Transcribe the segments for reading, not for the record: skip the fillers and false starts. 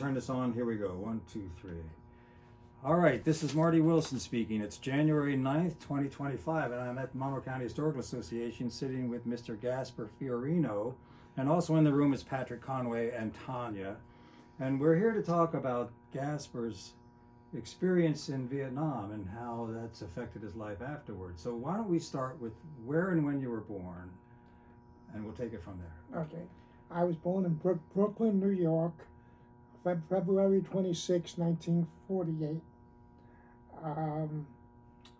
turn this on. Here we go. 1, 2, 3. All right, this is Marty Wilson speaking. It's January 9th, 2025, and I'm at the Monroe County Historical Association sitting with Mr. Gasper Fiorino, and also in the room is Patrick Conway and Tanya. And we're here to talk about Gasper's experience in Vietnam and how that's affected his life afterwards. So why don't we start with where and when you were born, and we'll take it from there. Okay. I was born in Brooklyn, New York, February 26, 1948. I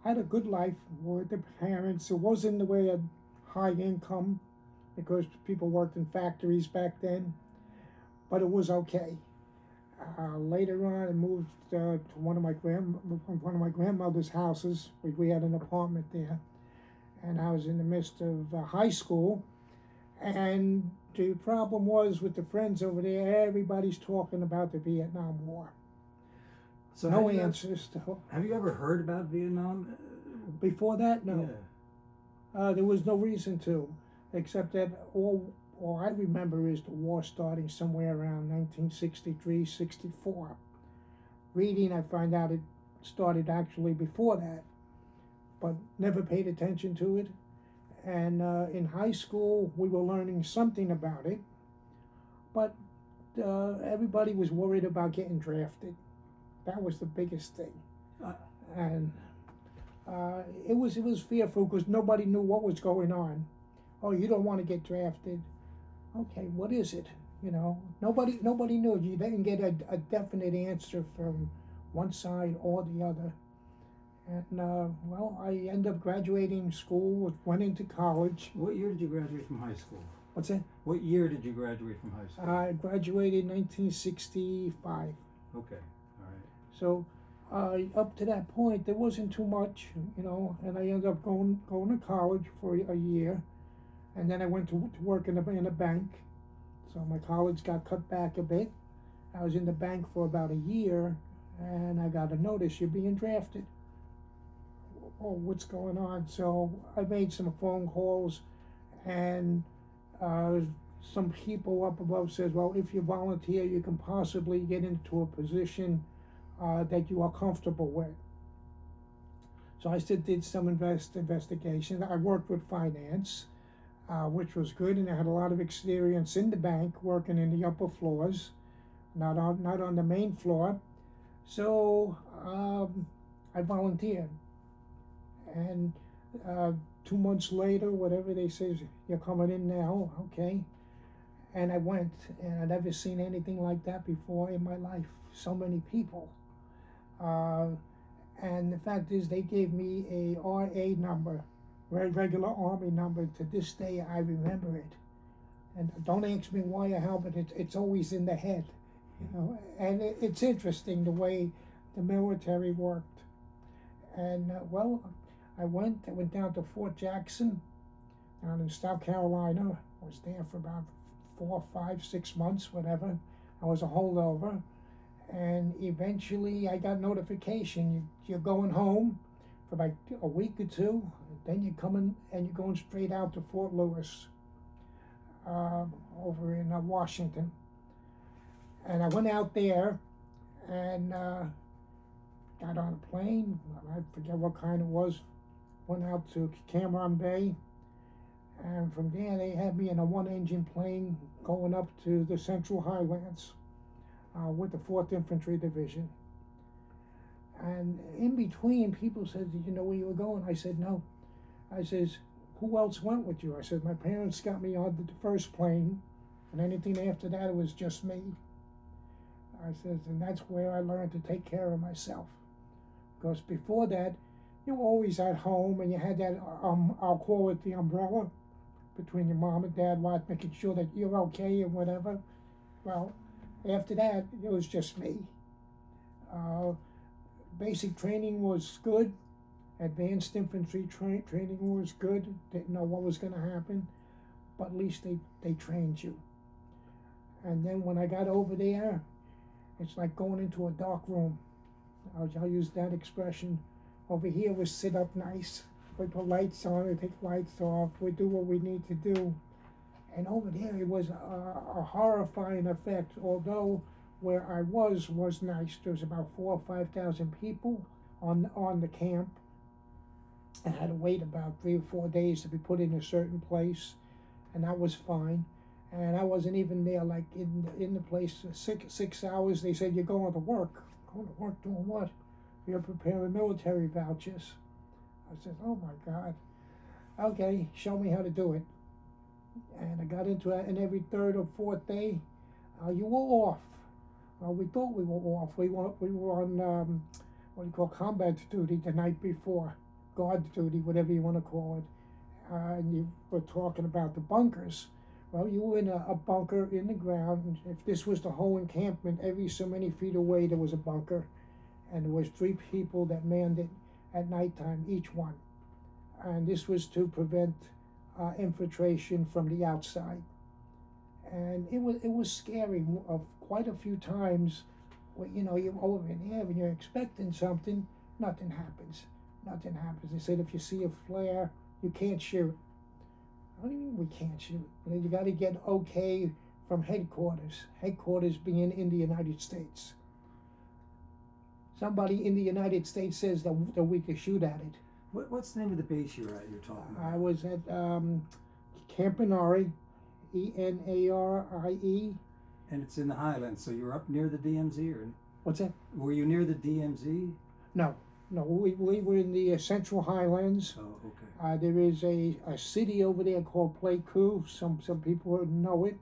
had a good life with the parents. It wasn't the way of high income because people worked in factories back then, but it was okay. Later on, I moved to one of my grandmother's houses. We had an apartment there, and I was in the midst of high school. And the problem was with the friends over there, everybody's talking about the Vietnam War. So No answers. Have you ever heard about Vietnam? Before that, no. Yeah. There was no reason to, except that all I remember is the war starting somewhere around 1963, 64. Reading, I find out it started actually before that, but never paid attention to it. And in high school, we were learning something about it, but everybody was worried about getting drafted. That was the biggest thing. And it was fearful because nobody knew what was going on. Oh, you don't want to get drafted. Okay, what is it? You know, nobody knew. You didn't get a definite answer from one side or the other. And well, I ended up graduating school, went into college. What year did you graduate from high school? What's that? What year did you graduate from high school? I graduated in 1965. Okay, all right. So up to that point, there wasn't too much, you know, and I ended up going to college for a year. And then I went to work in a bank. So my college got cut back a bit. I was in the bank for about a year, and I got a notice, you're being drafted. Oh, what's going on? So I made some phone calls, and some people up above says, well, if you volunteer, you can possibly get into a position that you are comfortable with. So I did some investigation. I worked with finance, which was good, and I had a lot of experience in the bank, working in the upper floors, not on the main floor. So I volunteered. And 2 months later, whatever, they says, you're coming in now, okay. And I went, and I'd never seen anything like that before in my life. So many people. And the fact is, they gave me a RA number, regular Army number. To this day, I remember it. And don't ask me why or how, but it's always in the head. You know, and it's interesting the way the military worked. And well, I went down to Fort Jackson, down in South Carolina. I was there for about 4, 5, 6 months, whatever. I was a holdover, and eventually I got notification, you're going home for like a week or two, then you're coming and you're going straight out to Fort Lewis, over in Washington. And I went out there and got on a plane. I forget what kind it was. Went out to Cameron Bay, and from there they had me in a one-engine plane going up to the Central Highlands with the 4th Infantry Division. And in between, people said, "Did you know where you were going?" I said, "No." I says, "Who else went with you?" I said, "My parents got me on the first plane, and anything after that, it was just me." I says, and that's where I learned to take care of myself. Because before that, you were always at home, and you had that, I'll call it the umbrella, between your mom and dad, making sure that you're okay and whatever. Well, after that, it was just me. Basic training was good. Advanced infantry training was good. Didn't know what was going to happen, but at least they trained you. And then when I got over there, it's like going into a dark room. I'll use that expression. Over here we sit up nice. We put lights on, we take lights off, we do what we need to do. And over there it was a horrifying effect, although where I was nice. There was about 4,000 or 5,000 people on the camp. I had to wait about 3 or 4 days to be put in a certain place, and that was fine. And I wasn't even there like in the place 6 hours. They said, "You're going to work." Going to work doing what? You're preparing military vouchers. I said, "Oh my God." Okay, show me how to do it. And I got into it, and every third or fourth day, you were off. Well, we thought we were off. We were on what do you call combat duty the night before, guard duty, whatever you want to call it. And you were talking about the bunkers. Well, you were in a bunker in the ground. And if this was the whole encampment, every so many feet away there was a bunker, and there was 3 people that manned it at nighttime, each one. And this was to prevent infiltration from the outside. And it was scary. Of quite a few times, where, you're over in there and you're expecting something, nothing happens. Nothing happens. They said if you see a flare, you can't shoot. What do you mean we can't shoot? You got to get okay from headquarters. Headquarters being in the United States. Somebody in the United States says that we can shoot at it. What's the name of the base you're talking about? I was at Camp Enari, Enarie. And it's in the Highlands, so you're up near the DMZ, or? What's that? Were you near the DMZ? No, we were in the Central Highlands. Oh, okay. There is a city over there called Pleiku. Some people know it.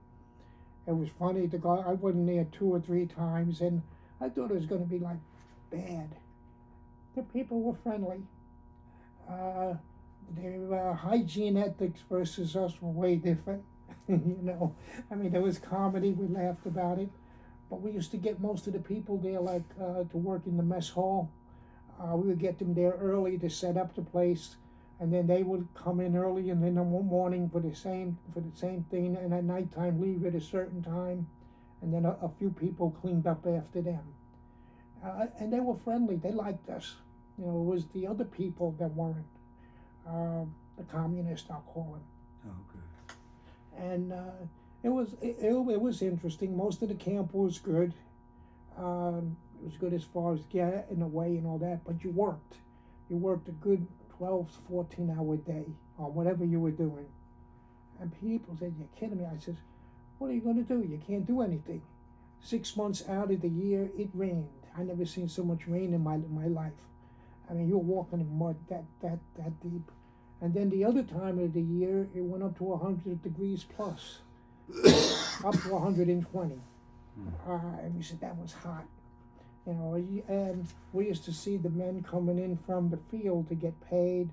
It was funny. I went in there 2 or 3 times, and I thought it was going to be like bad. The people were friendly. Their hygiene ethics versus us were way different. I mean, there was comedy. We laughed about it, but we used to get most of the people there, like to work in the mess hall. We would get them there early to set up the place, and then they would come in early and then in the morning for the same thing, and at nighttime leave at a certain time, and then a few people cleaned up after them. And they were friendly. They liked us. It was the other people that weren't. The communists, I'll call them. Oh, good. And it was interesting. Most of the camp was good. It was good as far as getting away and all that, but you worked. You worked a good 12 to 14-hour day on whatever you were doing. And people said, "You're kidding me." I said, "What are you going to do? You can't do anything." 6 months out of the year, it rained. I never seen so much rain in my life. I mean, you're walking in mud that deep. And then the other time of the year, it went up to 100 degrees plus, up to 120. And we said that was hot. And we used to see the men coming in from the field to get paid,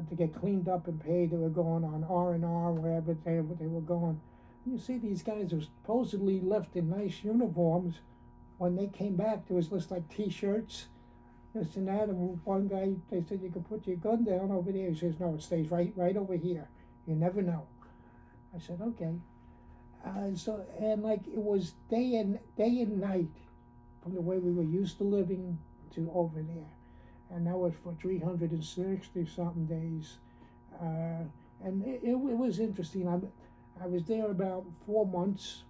to get cleaned up and paid. They were going on R&R, wherever they were going. And you see these guys who supposedly left in nice uniforms. When they came back, there was just like T-shirts, this and that. And one guy, they said, "You can put your gun down over there." He says, "No, it stays right over here. You never know." I said, "Okay." And like it was day and night, from the way we were used to living to over there, and that was for 360 something days, and it was interesting. I was there about 4 months.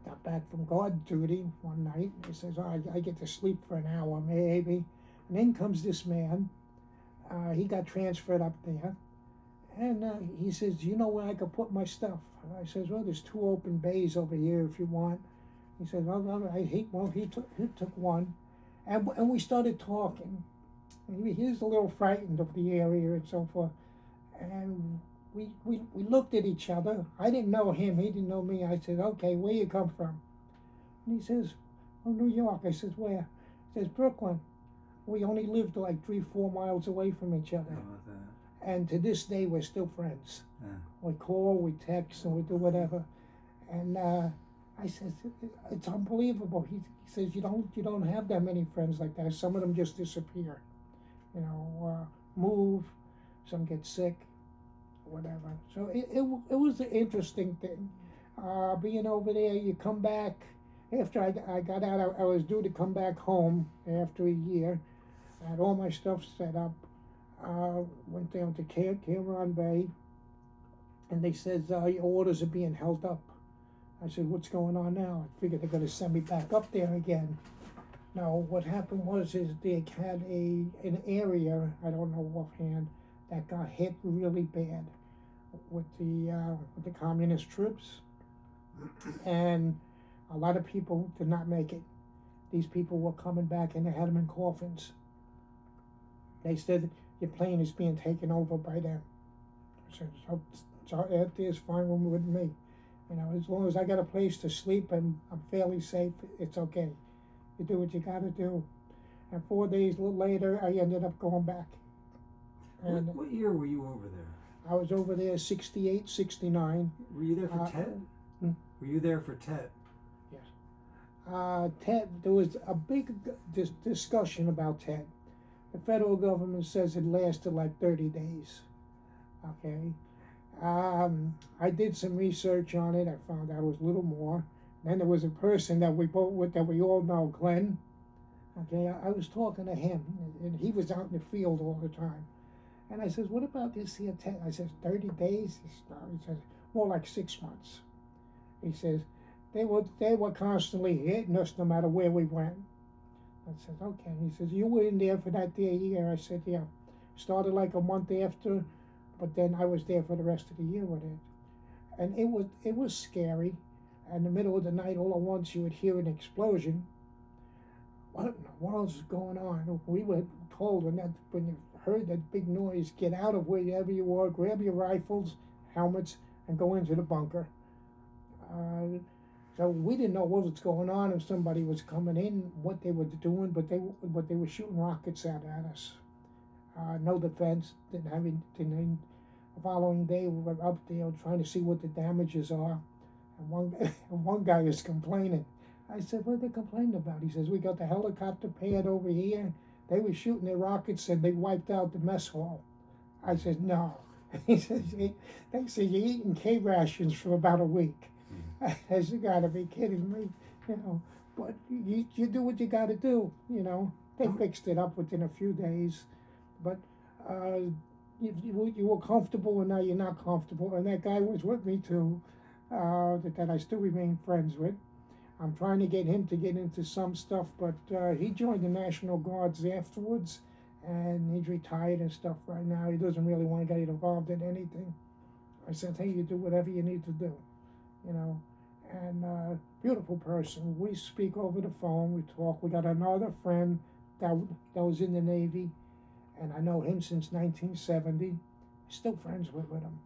Got back from guard duty one night. He says, "Oh, I get to sleep for an hour maybe," and in comes this man. He got transferred up there, and he says, "You know where I could put my stuff?" I says, "Well, there's 2 open bays over here if you want." He said, he took one, and we started talking. And he was a little frightened of the area and so forth, and we looked at each other. I didn't know him, he didn't know me. I said, "Okay, where you come from?" And he says, "From New York." I says, "Where?" He says, "Brooklyn." We only lived like 3-4 miles away from each other. How about that? And to this day, we're still friends. Yeah. We call, we text, and we do whatever. And I said, "It's unbelievable." He says, you don't have that many friends like that. Some of them just disappear. Move, some get sick, whatever. So it was an interesting thing. Being over there, you come back. After I got out, I was due to come back home after a year. I had all my stuff set up. Went down to Camp Enari, and they said, "Your orders are being held up." I said, what's going on now? I figured they're going to send me back up there again. No, what happened was they had an area, I don't know offhand, that got hit really bad with the communist troops, and a lot of people did not make it. These people were coming back and they had them in coffins. They said, your plane is being taken over by them. I said, so that is fine with me. You know, as long as I got a place to sleep and I'm fairly safe, it's okay. You do what you got to do. And 4 days later, I ended up going back. And what year were you over there? I was over there 68, 69. Were you there for Tet? Were you there for Tet? Yes. Tet, there was a big discussion about Tet. The federal government says it lasted like 30 days. Okay. I did some research on it. I found out it was a little more. Then there was a person that we all know, Glenn. Okay, I was talking to him, and he was out in the field all the time. And I says, what about this here? I says, 30 days? He says, more like 6 months. He says, they were constantly hitting us no matter where we went. I said, okay. He says, you were in there for that year? I said, yeah. Started like a month after, but then I was there for the rest of the year with it. And it was scary. In the middle of the night, all at once, you would hear an explosion. What in the world is going on? We were told when you heard that big noise, get out of wherever you were, grab your rifles, helmets, and go into the bunker. So we didn't know what was going on, if somebody was coming in, what they were doing, but they were shooting rockets at us. No defense, didn't have anything. The following day, we were up there trying to see what the damages are. And one guy was complaining. I said, what are they complaining about? He says, we got the helicopter pad over here. They were shooting their rockets and they wiped out the mess hall. I said, no. He says, they said, you're eating K rations for about a week. I said, you gotta be kidding me, you know. But you do what you gotta do, you know. They fixed it up within a few days. But you were comfortable and now you're not comfortable. And that guy was with me too, that I still remain friends with. I'm trying to get him to get into some stuff, but he joined the National Guards afterwards, and he's retired and stuff right now. He doesn't really want to get involved in anything. I said, hey, you do whatever you need to do, you know. And beautiful person. We speak over the phone, we talk. We got another friend that was in the Navy, and I know him since 1970. Still friends with him,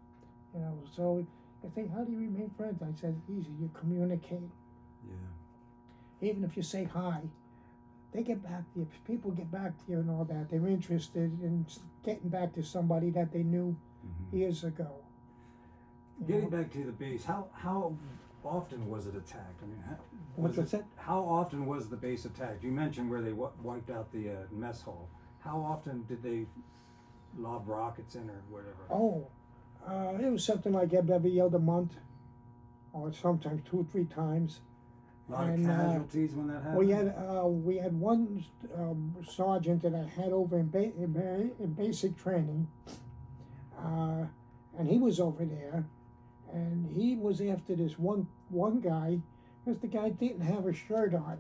you know. So they think, how do you remain friends? I said, easy, you communicate. Yeah. Even if you say hi, they get back to you. People get back to you and all that. They're interested in getting back to somebody that they knew years ago. Getting back to the base, how often was it attacked? I mean, What's that? How often was the base attacked? You mentioned where they wiped out the mess hall. How often did they lob rockets in or whatever? Oh, it was something like every other month, or sometimes 2 or 3 times. A lot of casualties when that happened? We had one sergeant that I had over in basic training, and he was over there, and he was after this one guy, because the guy didn't have a shirt on.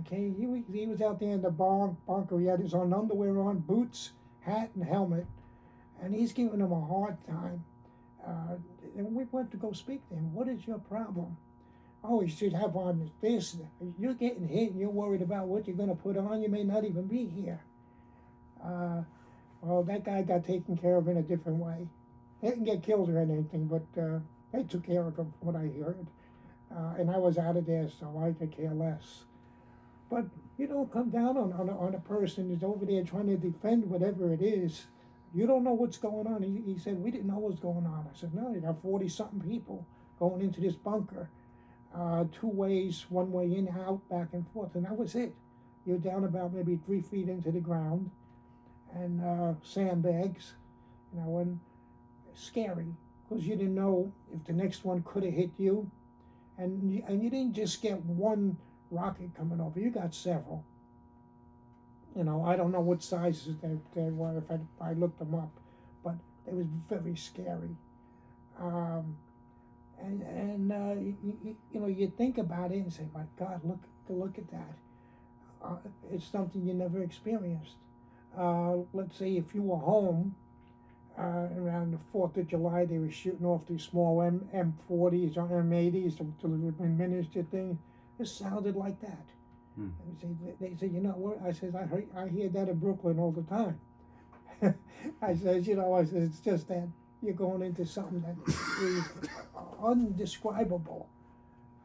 Okay, he was out there in the bunker. He had his own underwear on, boots, hat, and helmet, and he's giving him a hard time. And we went to go speak to him. What is your problem? Oh, you should have on this. You're getting hit and you're worried about what you're going to put on. You may not even be here. Well, that guy got taken care of in a different way. He didn't get killed or anything, but they took care of him from what I heard. And I was out of there, so I could care less. But you don't come down on a person who's over there trying to defend whatever it is. You don't know what's going on. He said, we didn't know what was going on. I said, no, you got 40-something people going into this bunker. 2 ways, 1 way in, out, back and forth, and that was it. You're down about maybe 3 feet into the ground, and sandbags, you know, and scary, because you didn't know if the next one could have hit you, and you didn't just get one rocket coming over, you got several. You know, I don't know what sizes they were if I looked them up, but it was very scary. And you know, you think about it and say, my God, look at that. It's something you never experienced. Let's say if you were home around the 4th of July, they were shooting off these small M40s or M80s to miniature thing. It sounded like that. They say, you know what? I says, I hear that in Brooklyn all the time. I says, you know, I says, it's just that you're going into something that is undescribable.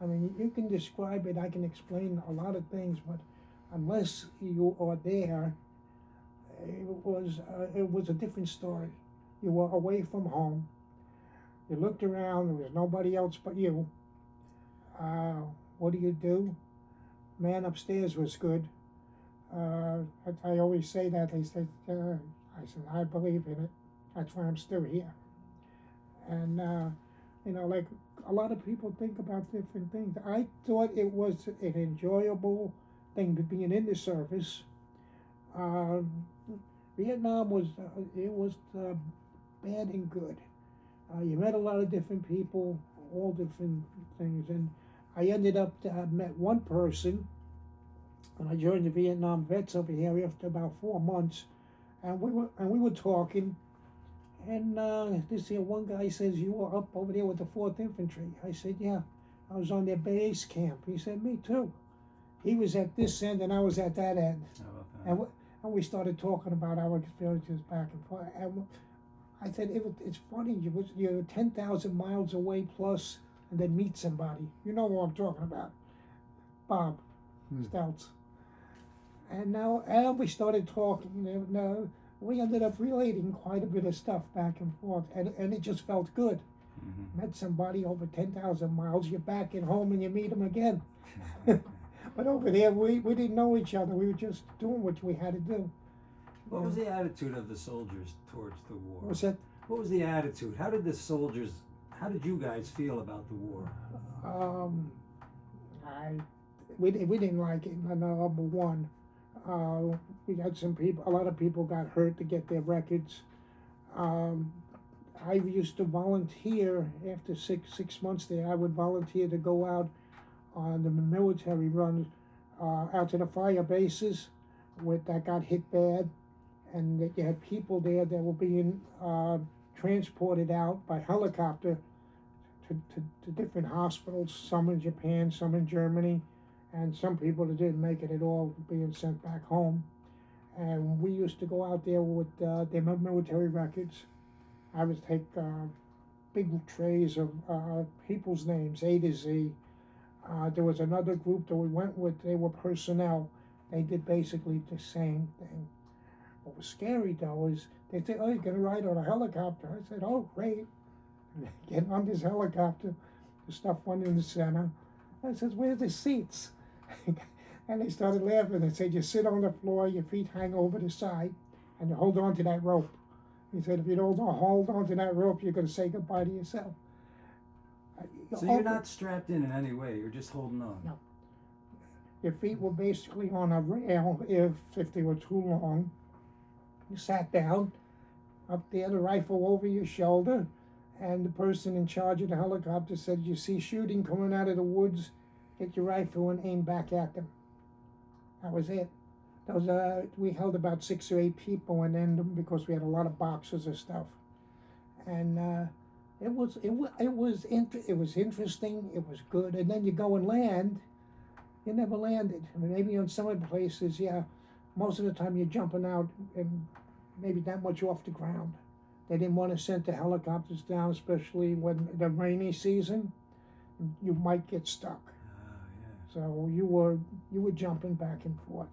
I mean, you can describe it, I can explain a lot of things, but unless you are there, it was a different story. You were away from home. You looked around, there was nobody else but you. What do? Man upstairs was good. I always say that. They said, I said, I believe in it. That's why I'm still here. And, you know, like a lot of people think about different things. I thought it was an enjoyable thing to being in the service. Vietnam was, bad and good. You met a lot of different people, all different things. And I ended up, met one person when I joined the Vietnam vets over here after about 4 months. And we were talking, and this here one guy says, you were up over there with the 4th Infantry. I said, yeah, I was on their base camp. He said, me too. He was at this end and I was at that end. And we started talking about our experiences back and forth. And I said, it's funny, you're 10,000 miles away plus, and then meet somebody. You know what I'm talking about. Bob Stouts. And now we started talking, and we ended up relating quite a bit of stuff back and forth, and it just felt good. Met somebody over 10,000 miles, you're back at home and you meet them again. But over there, we didn't know each other. We were just doing what we had to do. What was the attitude of the soldiers towards the war? What was that? What was the attitude? How did you guys feel about the war? We didn't like it, number one. We had a lot of people got hurt to get their records. I used to volunteer after six months there. I would volunteer to go out on the military run out to the fire bases that got hit bad, and that you had people there that were being transported out by helicopter to different hospitals, some in Japan, some in Germany, and some people that didn't make it at all being sent back home. And we used to go out there with their military records. I would take big trays of people's names, A to Z. There was another group that we went with, they were personnel. They did basically the same thing. What was scary though is they said, oh, you're gonna ride on a helicopter. I said, oh, great. Getting on this helicopter, the stuff went in the center. I said, where are the seats? And they started laughing. They said, you sit on the floor, your feet hang over the side, and you hold on to that rope. He said, if you don't hold on to that rope, you're going to say goodbye to yourself. So you're not strapped in any way, you're just holding on? No. Your feet were basically on a rail if they were too long. You sat down, up there, the rifle over your shoulder, and the person in charge of the helicopter said, you see shooting coming out of the woods, get your rifle and aim back at them. That was it. We held about 6 or 8 people, and then because we had a lot of boxes of stuff, and it was interesting. It was good. And then you go and land. You never landed. I mean, maybe on some of the places, yeah, most of the time you're jumping out and maybe that much off the ground. They didn't want to send the helicopters down, especially when the rainy season. You might get stuck. So you were jumping back and forth.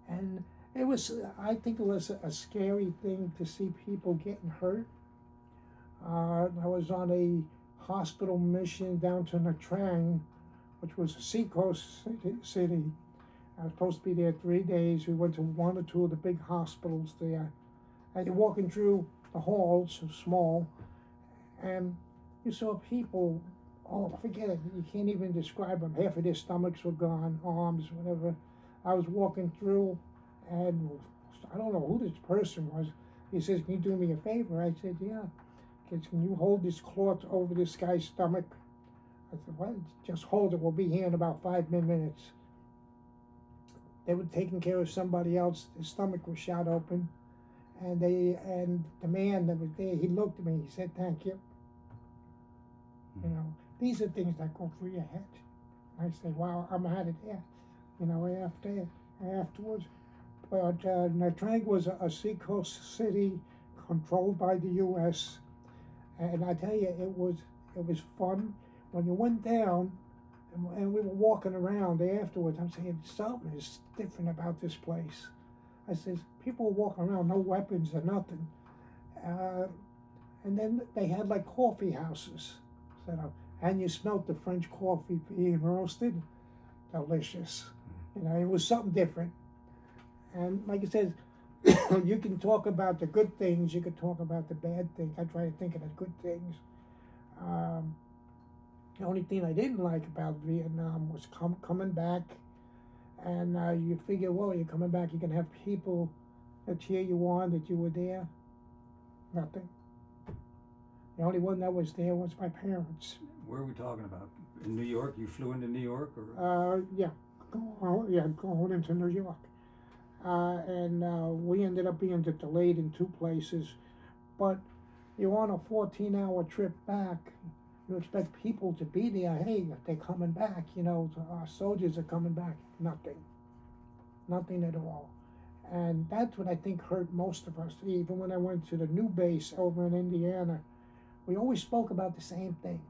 And it was, I think it was a scary thing to see people getting hurt. I was on a hospital mission down to Nha Trang, which was a seacoast city. I was supposed to be there 3 days. We went to 1 or 2 of the big hospitals there. And you're walking through the halls, small, and you saw people, oh, forget it, you can't even describe them. Half of their stomachs were gone, arms, whatever. I was walking through, and I don't know who this person was. He says, can you do me a favor? I said, yeah. Says, can you hold this cloth over this guy's stomach? I said, well, just hold it. We'll be here in about 5 minutes. They were taking care of somebody else. His stomach was shot open. And the man that was there, he looked at me. He said, thank you. You know, these are things that go through your head. I say, wow, I'm out of there. You know, afterwards. But Nha Trang was a seacoast city controlled by the U.S. And I tell you, it was fun. When you went down, and we were walking around afterwards, I'm saying, something is different about this place. I says, people were walking around, no weapons or nothing. And then they had like coffee houses set up. And you smelled the French coffee being roasted. Delicious. You know, it was something different. And like I said, you can talk about the good things, you can talk about the bad things. I try to think of the good things. The only thing I didn't like about Vietnam was coming back, and you figure, well, you're coming back, you're going to have people that cheer you on that you were there. Nothing. The only one that was there was my parents. Where are we talking about? In New York? You flew into New York? Or? Going into New York. And we ended up being delayed in 2 places. But you're on a 14-hour trip back. You expect people to be there. Hey, they're coming back. You know, our soldiers are coming back. Nothing. Nothing at all. And that's what I think hurt most of us. Even when I went to the new base over in Indiana, we always spoke about the same thing.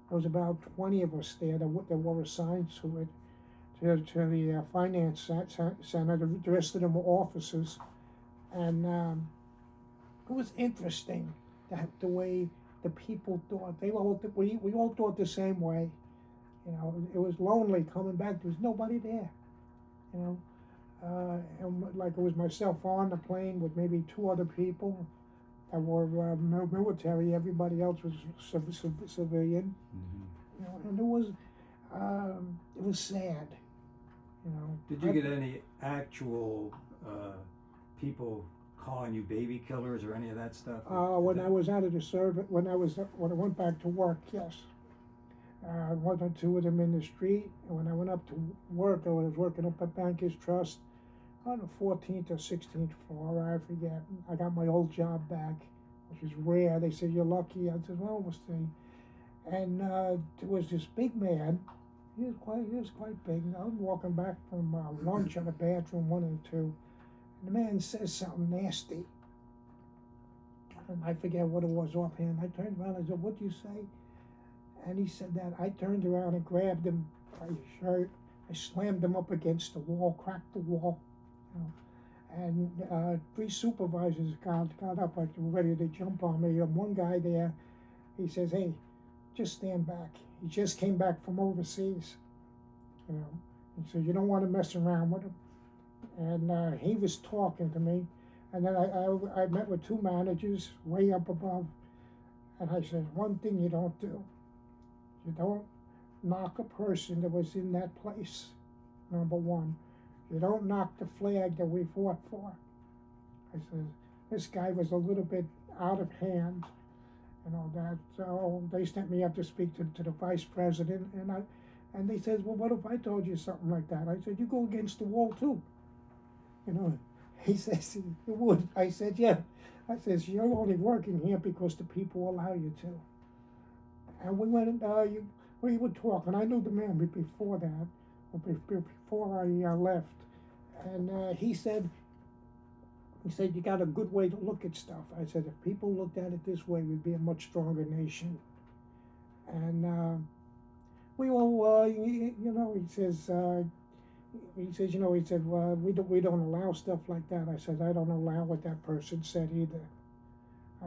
There was about 20 of us there that were assigned to it, to the finance center. The rest of them were officers. And it was interesting that the way the people thought. We all thought the same way. You know, it was lonely coming back. There was nobody there. You know, and like it was myself on the plane with maybe 2 other people that were military. Everybody else was civilian. Mm-hmm. You know, and it was sad. You know. Did you get any actual people calling you baby killers or any of that stuff? When I was out of the service, when I went back to work, yes. 1 or 2 of them in the street. And when I went up to work, I was working up at Bankers Trust on the 14th or 16th floor, I forget. I got my old job back, which is rare. They said, you're lucky. I said, well, we'll see. And there was this big man. He was quite big. I was walking back from lunch in the bathroom, 1 and 2. And the man says something nasty. And I forget what it was offhand. I turned around and I said, what'd you say? And he said that. I turned around and grabbed him by his shirt. I slammed him up against the wall, cracked the wall. You know. And 3 supervisors got up, like ready to jump on me. And one guy there, he says, hey, just stand back. He just came back from overseas. You know. He said, you don't want to mess around with him. And he was talking to me. And then I met with 2 managers way up above. And I said, one thing you don't do. You don't knock a person that was in that place, number 1. You don't knock the flag that we fought for. I said, this guy was a little bit out of hand and all that. So they sent me up to speak to the vice president. And they said, well, what if I told you something like that? I said, you go against the wall too. You know, he says, you would. I said, yeah. I says, you're only working here because the people allow you to. And we went, we would talk, and I knew the man before that, before I left. And he said, you got a good way to look at stuff. I said, if people looked at it this way, we'd be a much stronger nation. And we all, you know, he says, well, we don't allow stuff like that. I said, I don't allow what that person said either.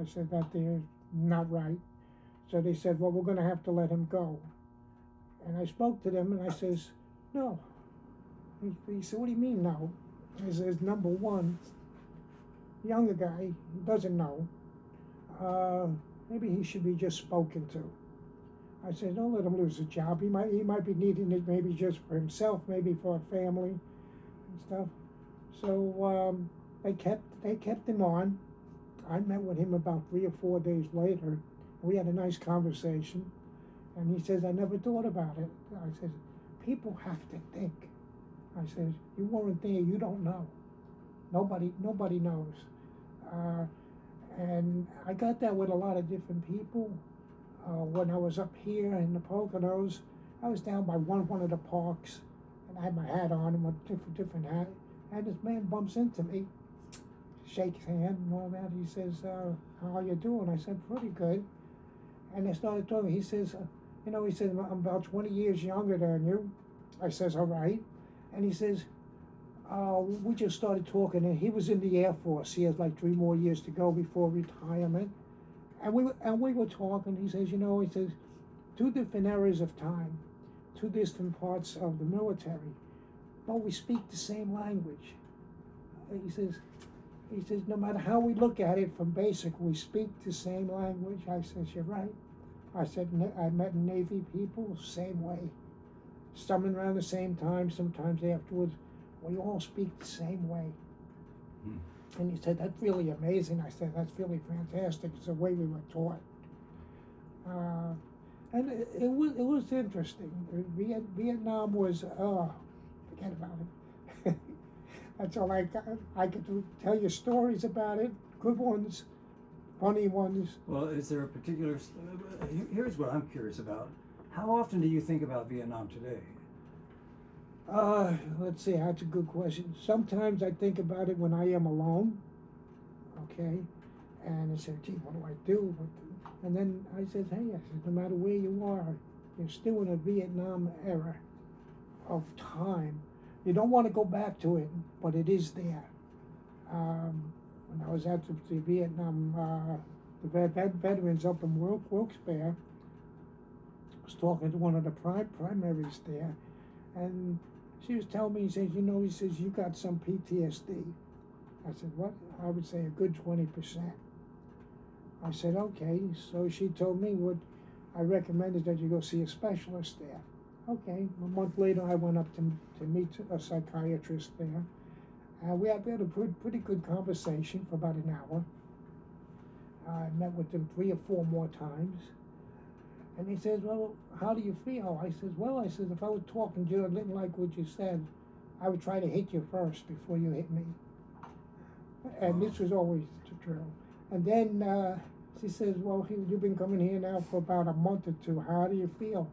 I said, that they're not right. So they said, well, we're going to have to let him go. And I spoke to them, and I says, no. He said, what do you mean, no? He says, number 1, younger guy, doesn't know. Maybe he should be just spoken to. I said, don't let him lose a job. He might be needing it maybe just for himself, maybe for a family and stuff. So they kept him on. I met with him about 3 or 4 days later. We had a nice conversation, and he says, I never thought about it. I said, people have to think. I said, you weren't there, you don't know. Nobody knows. And I got that with a lot of different people. When I was up here in the Poconos, I was down by one of the parks, and I had my hat on and a different hat, and this man bumps into me, shakes hand and all that. He says, how are you doing? I said, pretty good. And I started talking. He says, he said, I'm about 20 years younger than you. I says, all right. And he says, we just started talking, and he was in the Air Force. He has like 3 more years to go before retirement. And we were talking. He says, he says, 2 different eras of time, 2 different parts of the military, but we speak the same language. He says, no matter how we look at it from basic, we speak the same language. I says, you're right. I said, I met Navy people, same way. Some around the same time, sometimes afterwards. We all speak the same way. And he said, that's really amazing. I said, that's really fantastic. It's the way we were taught. And it was interesting. Vietnam was, forget about it. That's all I got. I could tell you stories about it, good ones, funny ones. Well, is there a particular, here's what I'm curious about. How often do you think about Vietnam today? Let's see, that's a good question. Sometimes I think about it when I am alone, okay? And I say, gee, what do I do? And then I said, hey, no matter where you are, you're still in a Vietnam era of time. You don't want to go back to it, but it is there. When I was at the Vietnam, the veterans up in Wilkes-Barre, I was talking to one of the primaries there, and she was telling me, he says, you got some PTSD. I said, what? I would say a good 20%. I said, okay. So she told me what I recommended that you go see a specialist there. Okay. A month later, I went up to meet a psychiatrist there. We had a pretty good conversation for about an hour. I met with him 3 or 4 more times. And he says, well, how do you feel? I says, if I was talking to you and didn't like what you said, I would try to hit you first before you hit me. And this was always true. And then she says, well, you've been coming here now for about a month or 2. How do you feel?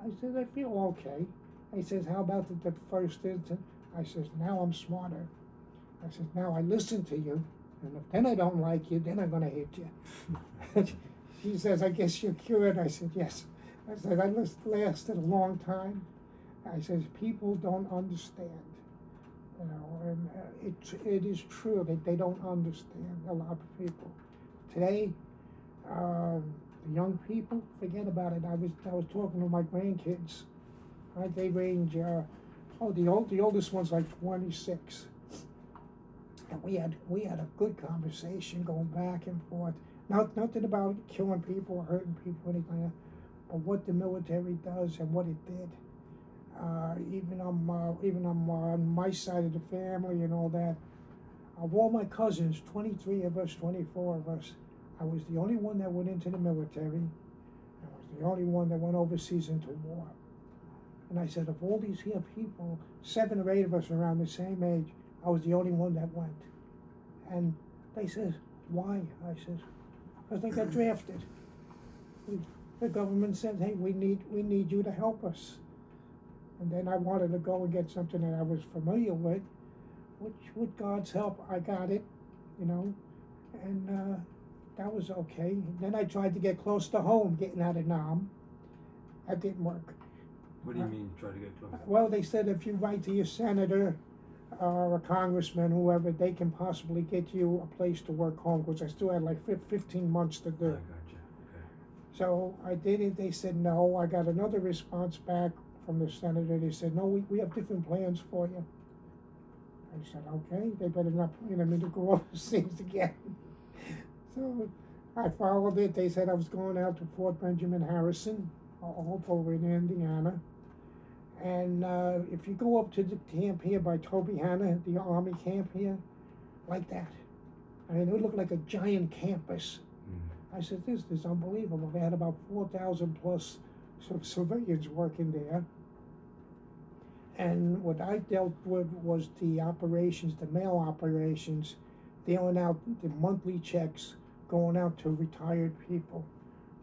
I said, I feel okay. He says, how about the first instant? I says, now I'm smarter. I says, now I listen to you. And if then I don't like you, then I'm going to hit you. She says, I guess you're cured. I said, yes. I said, I lasted a long time. I says, people don't understand. And it is true that they don't understand, a lot of people. Today, the young people, forget about it. I was talking to my grandkids. Right? They range, the oldest one's like 26. And we had a good conversation going back and forth. Nothing about killing people or hurting people or anything like that, but what the military does and what it did. Even on my side of the family and all that, of all my cousins, 23 of us, 24 of us, I was the only one that went into the military. I was the only one that went overseas into war. And I said, of all these here people, 7 or 8 of us around the same age, I was the only one that went. And they said, why? I said, because they got drafted. The government said, hey, we need you to help us. And then I wanted to go and get something that I was familiar with, which with God's help, I got it, and that was okay. Then I tried to get close to home, getting out of Nam. That didn't work. What do you mean, try to get close? Well, they said if you write to your senator or a congressman, whoever, they can possibly get you a place to work home, because I still had like 15 months to do. I gotcha. Okay. So I did it. They said no. I got another response back from the senator. They said, no, we have different plans for you. I said, okay, they better not plan me to go overseas again. So I followed it. They said I was going out to Fort Benjamin Harrison, over in Indiana. And if you go up to the camp here by Toby Hanna, the Army camp here, like that. I mean, it looked like a giant campus. I said, this is unbelievable. They had about 4,000 plus civilians working there. And what I dealt with was the operations, the mail operations, dealing out the monthly checks going out to retired people,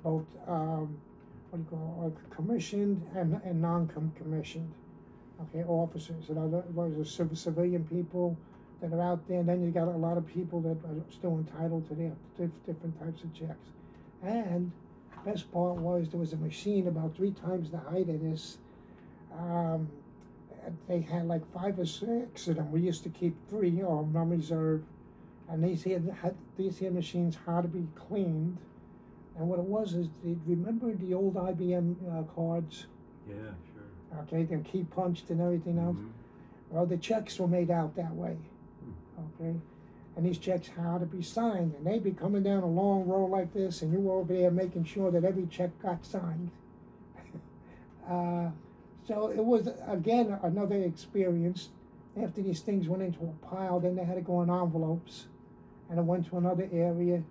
both commissioned and non-commissioned, okay, officers. In other words, civilian people that are out there, and then you got a lot of people that are still entitled to their different types of checks. And best part was there was a machine about 3 times the height of this. They had like 5 or 6 of them. We used to keep 3 on reserve, and these here machines had to be cleaned. And what it was is, remember the old IBM cards? Yeah, sure. Okay, they're key punched and everything else. Well, the checks were made out that way. Okay, and these checks had to be signed, and they'd be coming down a long row like this, and you were over there making sure that every check got signed. So it was, again, another experience. After these things went into a pile, then they had to go in envelopes, and it went to another area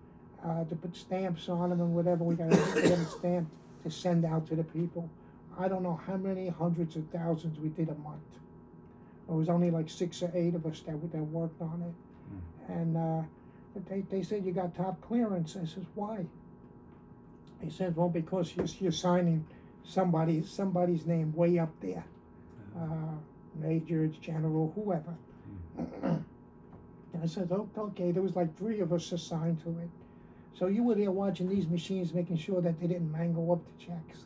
to put stamps on them and whatever. We got to get a stamp to send out to the people. I don't know how many hundreds of thousands we did a month. It was only like 6 or 8 of us that worked on it. And they said, you got top clearance. I says, why? He said, well, because you're signing somebody's name way up there. Major, general, whoever. And I said, oh, okay, there was like 3 of us assigned to it. So you were there watching these machines, making sure that they didn't mangle up the checks.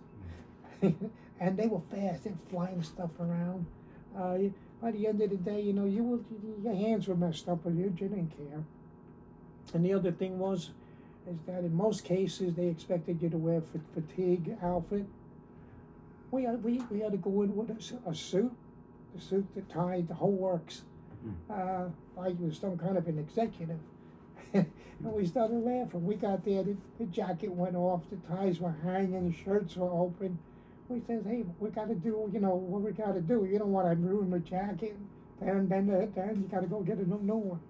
And they were fast, they were flying stuff around. By the end of the day, you know, your hands were messed up, but you didn't care. And the other thing is that in most cases, they expected you to wear fatigue outfit. We had to go in with a suit, the suit, the tie, the whole works. I was some kind of an executive. And we started laughing. We got there, the jacket went off, the ties were hanging, the shirts were open. We said, hey, we got to do, you know, what we got to do. You don't want to ruin the jacket, then you got to go get a new one,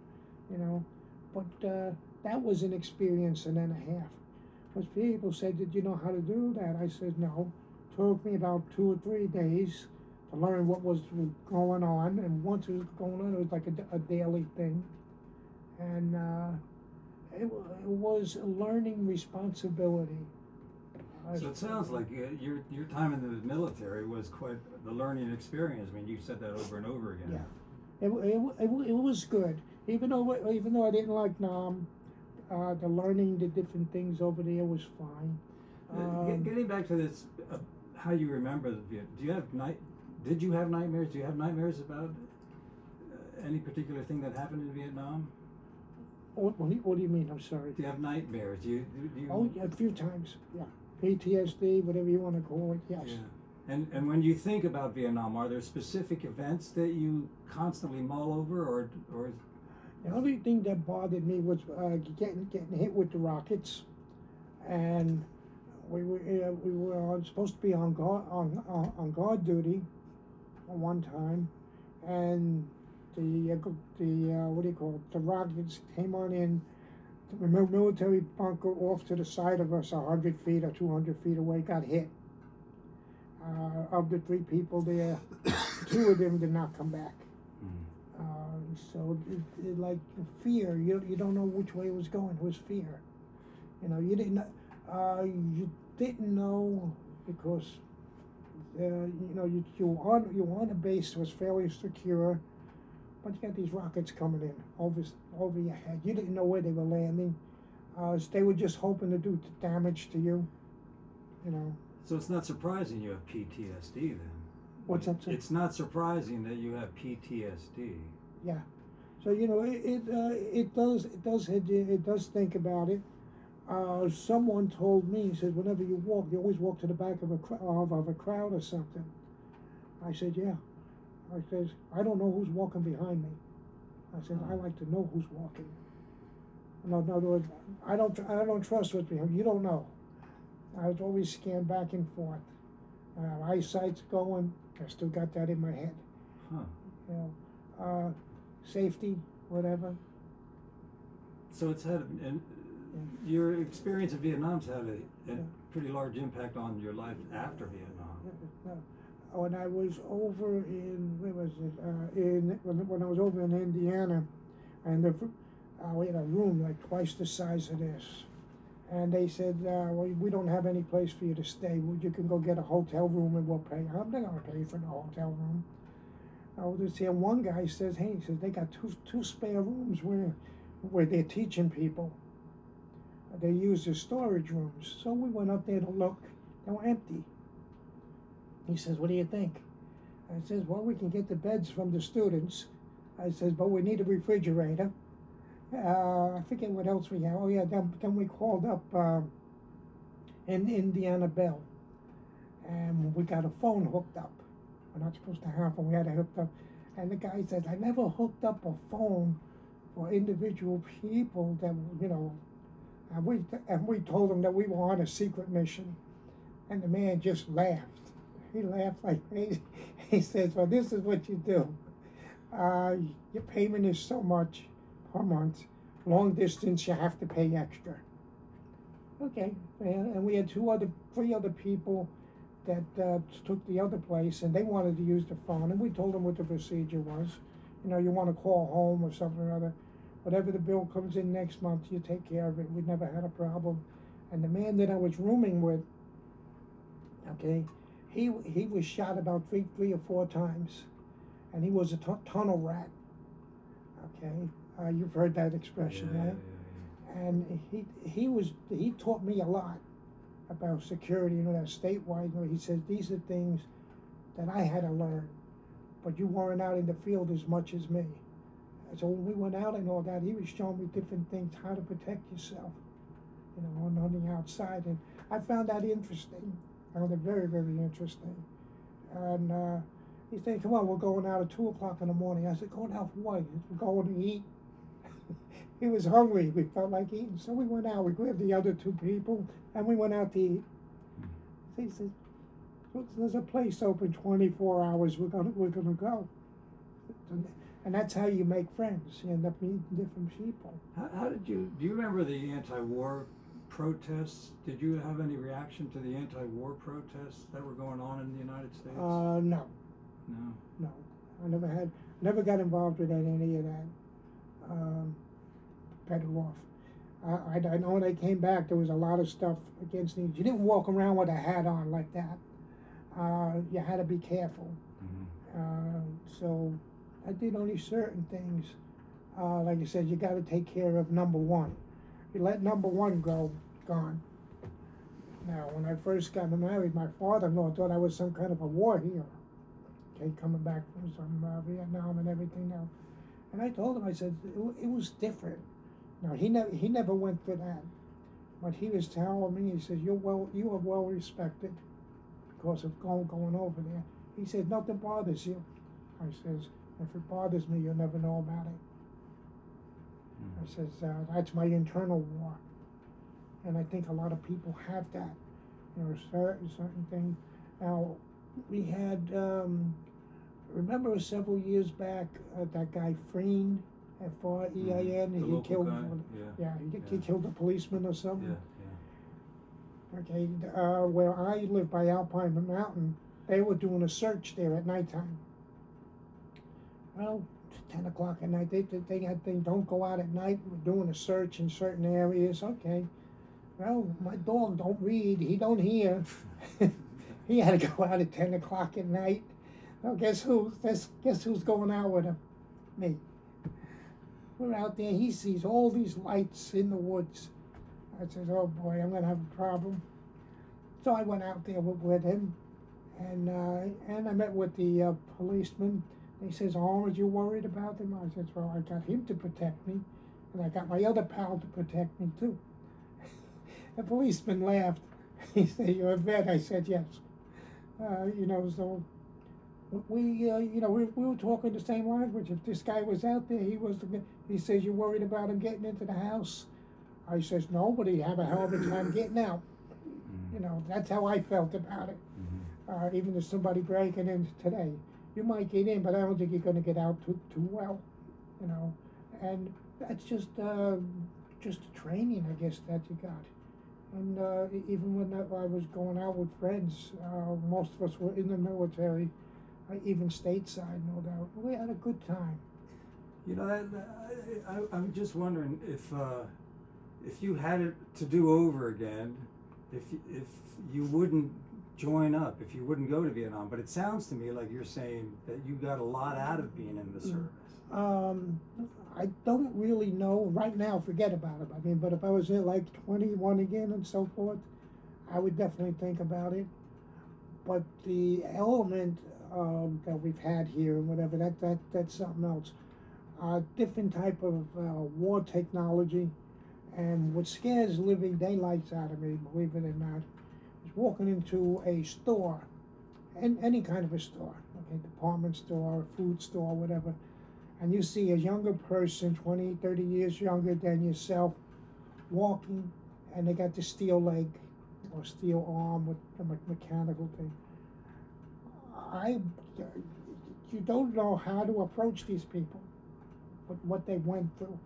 you know. But that was an experience and a half. Because people said, did you know how to do that? I said, no. Took me about 2 or 3 days to learn what was going on. And once it was going on, it was like a daily thing. And it was a learning responsibility. So it sounds like your time in the military was quite the learning experience. I mean, you said that over and over again. Yeah, it was good. Even though I didn't like Nam, the learning the different things over there was fine. Getting back to this, how you remember the Vietnam. Did you have nightmares? Do you have nightmares about any particular thing that happened in Vietnam? What do you mean? I'm sorry. Do you have nightmares? Do you... Oh, yeah, a few times. Yeah. PTSD, whatever you want to call it, yes. Yeah. And when you think about Vietnam, are there specific events that you constantly mull over, or? The only thing that bothered me was getting hit with the rockets, and we were supposed to be on guard duty at one time, and the rockets came on in. The military bunker off to the side of us, 100 feet or 200 feet away, got hit. Of the 3 people there, 2 of them did not come back. So it like fear, you don't know which way it was going. It was fear. You know, you didn't know because you know you on a base that was fairly secure. But you got these rockets coming in over your head. You didn't know where they were landing. They were just hoping to do damage to you, you know. So it's not surprising you have PTSD then? What's that? It's not surprising that you have PTSD. Yeah. So, you know, it does think about it. Someone told me, he said, whenever you walk, you always walk to the back of a crowd or something. I said, yeah. I says, I don't know who's walking behind me. I said, I like to know who's walking. In other words, I don't trust what's behind me. You don't know. I was always scanned back and forth. Eyesight's going. I still got that in my head. Huh. You know, safety, whatever. So it's had, and your experience in Vietnam's had a pretty large impact on your life after Vietnam. When I was over in, where was it? When I was over in Indiana, and we had a room like twice the size of this. And they said, well, we don't have any place for you to stay. You can go get a hotel room and we'll pay. I'm not going to pay for no hotel room. And one guy says, hey, he says, they got two spare rooms where they're teaching people. They use as storage rooms. So we went up there to look. They were empty. He says, what do you think? I says, well, we can get the beds from the students. I says, but we need a refrigerator. I forget what else we have. Oh yeah, then we called up in Indiana Bell, and we got a phone hooked up. We're not supposed to have one. We had it hooked up, and the guy says, I never hooked up a phone for individual people that, you know, and we told him that we were on a secret mission, and the man just laughed. He laughed like crazy. He says, well, this is what you do. Your payment is so much per month. Long distance, you have to pay extra. Okay, and we had three other people that took the other place, and they wanted to use the phone, and we told them what the procedure was. You know, you want to call home or something or other. Whatever the bill comes in next month, you take care of it. We never had a problem. And the man that I was rooming with, okay, he was shot about three or four times, and he was a tunnel rat. Okay. You've heard that expression, right? Yeah. And he taught me a lot about security, you know, that statewide. You know, he says these are things that I had to learn, but you weren't out in the field as much as me. And so when we went out and all that, he was showing me different things, how to protect yourself, you know, on the outside. And I found that interesting. I found it very, very interesting. And he said, come on, we're going out at 2 o'clock in the morning. I said, going out for what? We're going to eat. He was hungry. We felt like eating. So we went out. We grabbed the other two people, and we went out to eat. So he said, there's a place open 24 hours. We're gonna go. And that's how you make friends. You end up meeting different people. How did you, do you remember the anti-war protests? Did you have any reaction to the anti-war protests that were going on in the United States? No. No. No. I never got involved with any of that. Better off. I know when I came back, there was a lot of stuff against me. You didn't walk around with a hat on like that. You had to be careful. Mm-hmm. So I did only certain things. Like I said, you got to take care of number one. You let number one go, gone. Now, when I first got married, my father-in-law thought I was some kind of a war hero. Okay, coming back from Vietnam and everything now. And I told him, I said, it was different. Now, he never went for that. But he was telling me, he says, you are well respected because of going over there. He said, nothing bothers you. I says, if it bothers me, you'll never know about it. I says, that's my internal war. And I think a lot of people have that. You know, certain things. Now, we had, remember several years back, that guy Freen, F-R-E-I-N, he killed, he killed a policeman or something. Okay, where I live by Alpine Mountain, they were doing a search there at nighttime. Well, 10 o'clock at night, they had things, don't go out at night, we're doing a search in certain areas. Okay, well, my dog don't read, he don't hear. He had to go out at 10 o'clock at night. Well, guess who's going out with him? Me. We're out there, he sees all these lights in the woods. I says, oh boy, I'm gonna have a problem. So I went out there with him, and I met with the policeman. He says, oh, are you worried about him? I said, well, I got him to protect me, and I got my other pal to protect me too. The policeman laughed. He said, you're a vet? I said, yes. You know, so we were talking the same language. If this guy was out there, he says, you worried about him getting into the house? I says, no, but he'd have a hell of a time getting out. You know, that's how I felt about it. Even if somebody breaking in today, you might get in, but I don't think you're going to get out too well, you know. And that's just just the training, I guess, that you got. And even when I was going out with friends, most of us were in the military, even stateside, no doubt. We had a good time. You know, I'm just wondering if you had it to do over again, if you wouldn't join up, if you wouldn't go to Vietnam. But it sounds to me like you're saying that you got a lot out of being in the service. I don't really know right now. Forget about it. I mean, but if I was in like 21 again and so forth, I would definitely think about it. But the element that we've had here and whatever, that's something else. Different type of war technology, and what scares living daylights out of me, believe it or not, is walking into a store, and any kind of a store, okay, department store, food store, whatever, and you see a younger person, 20, 30 years younger than yourself, walking, and they got the steel leg or steel arm with the mechanical thing. You don't know how to approach these people, what they went through.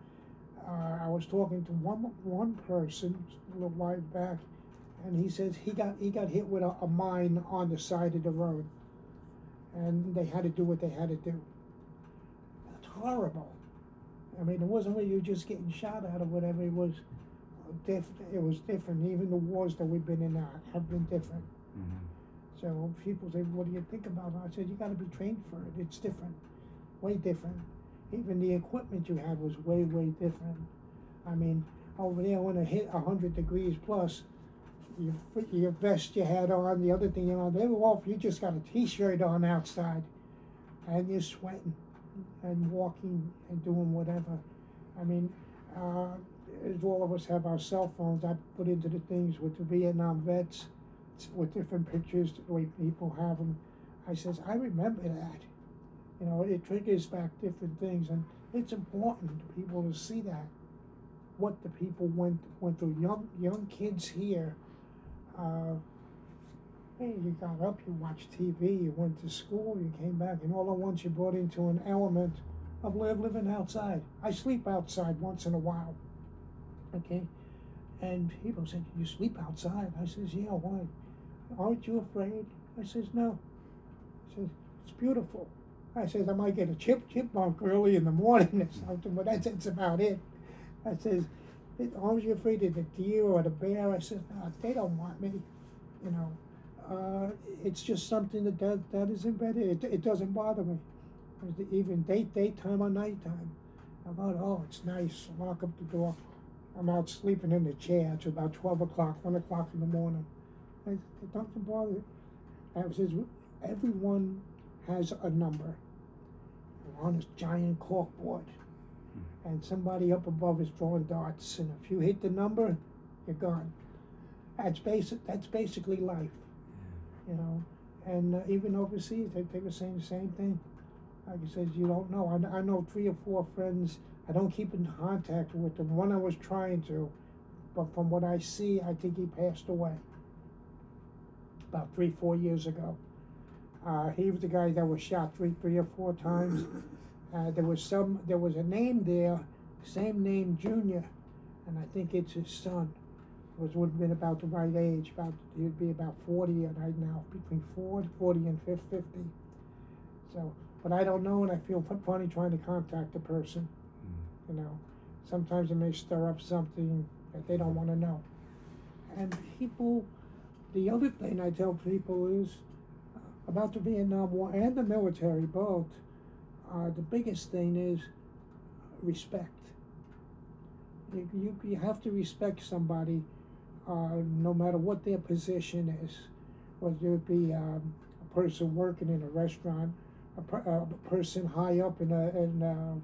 I was talking to one person a little while back, and he says he got hit with a mine on the side of the road, and they had to do what they had to do. That's horrible. I mean, it wasn't where you were just getting shot at or whatever. It was different. Even the wars that we've been in now have been different. Mm-hmm. So people say, "What do you think about it?" I said, "You got to be trained for it. It's different, way different. Even the equipment you had was way, way different. I mean, over there when it hit 100 degrees plus, your vest you had on, the other thing you know, they were off. You just got a T-shirt on outside, and you're sweating and walking and doing whatever. I mean, as all of us have our cell phones, I put into the things with the Vietnam vets, with different pictures, the way people have them. I says, I remember that. You know, it triggers back different things, and it's important to people to see that, what the people went through. Young kids here, hey, you got up, you watched TV, you went to school, you came back, and all at once you're brought into an element of living outside. I sleep outside once in a while, okay? And people say, you sleep outside? I says, yeah, why? Aren't you afraid? I says, no. I says, it's beautiful. I says, I might get a chipmunk early in the morning or something, but that's about it. I says, aren't you afraid of the deer or the bear? I says, no, they don't want me. You know, it's just something that is embedded. It doesn't bother me. Even daytime or nighttime. I thought, oh, it's nice. Lock up the door. I'm out sleeping in the chair. It's about 12 o'clock, 1 o'clock in the morning. It doesn't bother. I says, everyone has a number on this giant corkboard, and somebody up above is throwing darts, and if you hit the number, you're gone. That's basically life, you know. And even overseas, they were saying the same thing. Like I said, you don't know. I know 3 or 4 friends. I don't keep in contact with them. One I was trying to, but from what I see, I think he passed away about 3-4 years ago. He was the guy that was shot 3 or 4 times. There was a name there, same name, Junior, and I think it's his son. Would have been about the right age. He'd be about 40 right now, between 40 and 50. So, but I don't know, and I feel funny trying to contact the person. You know, sometimes it may stir up something that they don't want to know. And people, the other thing I tell people is about the Vietnam War and the military both. The biggest thing is respect. You have to respect somebody, no matter what their position is, whether it be a person working in a restaurant, a person high up in a